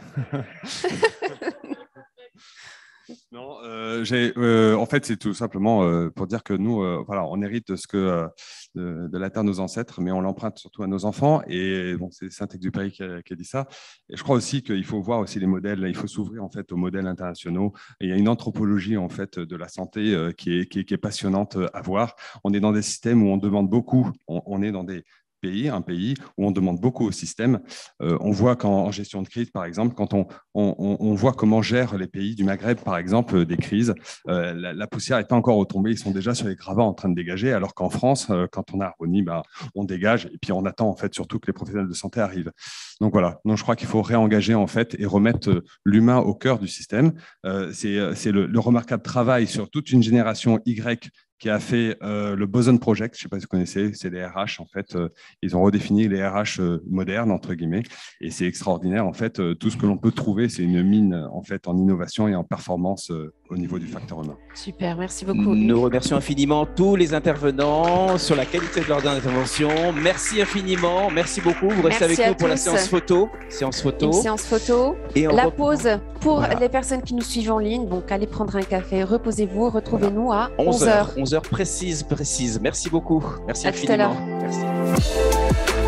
[SPEAKER 8] Non, en fait, c'est tout simplement pour dire que nous, voilà, on hérite de la terre de nos ancêtres, mais on l'emprunte surtout à nos enfants. Et bon, c'est Saint-Exupéry qui a dit ça. Et je crois aussi qu'il faut voir aussi les modèles. Il faut s'ouvrir en fait aux modèles internationaux. Et il y a une anthropologie en fait de la santé qui est passionnante à voir. On est dans des systèmes où on demande beaucoup. On est dans un pays où on demande beaucoup au système. On voit qu'en gestion de crise, par exemple, quand on voit comment gèrent les pays du Maghreb, par exemple, des crises, la poussière n'est pas encore retombée, ils sont déjà sur les gravats en train de dégager, alors qu'en France, quand on a harmonie, on dégage et puis on attend en fait surtout que les professionnels de santé arrivent. Donc voilà, donc, je crois qu'il faut réengager en fait et remettre l'humain au cœur du système. C'est le remarquable travail sur toute une génération Y qui a fait le Boson Project, je ne sais pas si vous connaissez, c'est les RH en fait, ils ont redéfini les RH modernes entre guillemets, et c'est extraordinaire en fait, tout ce que l'on peut trouver, c'est une mine en fait en innovation et en performance au niveau du facteur humain.
[SPEAKER 2] Super, merci beaucoup.
[SPEAKER 1] Nous remercions infiniment tous les intervenants sur la qualité de leur intervention. Merci infiniment, merci beaucoup. Vous restez avec nous pour la séance photo.
[SPEAKER 2] Une séance photo. Et la pause pour les personnes qui nous suivent en ligne. Donc, allez prendre un café, reposez-vous, retrouvez-nous à 11h.
[SPEAKER 1] 11h précise. Merci beaucoup. Merci
[SPEAKER 2] à
[SPEAKER 1] infiniment.
[SPEAKER 2] Tout à l'heure.
[SPEAKER 1] Merci.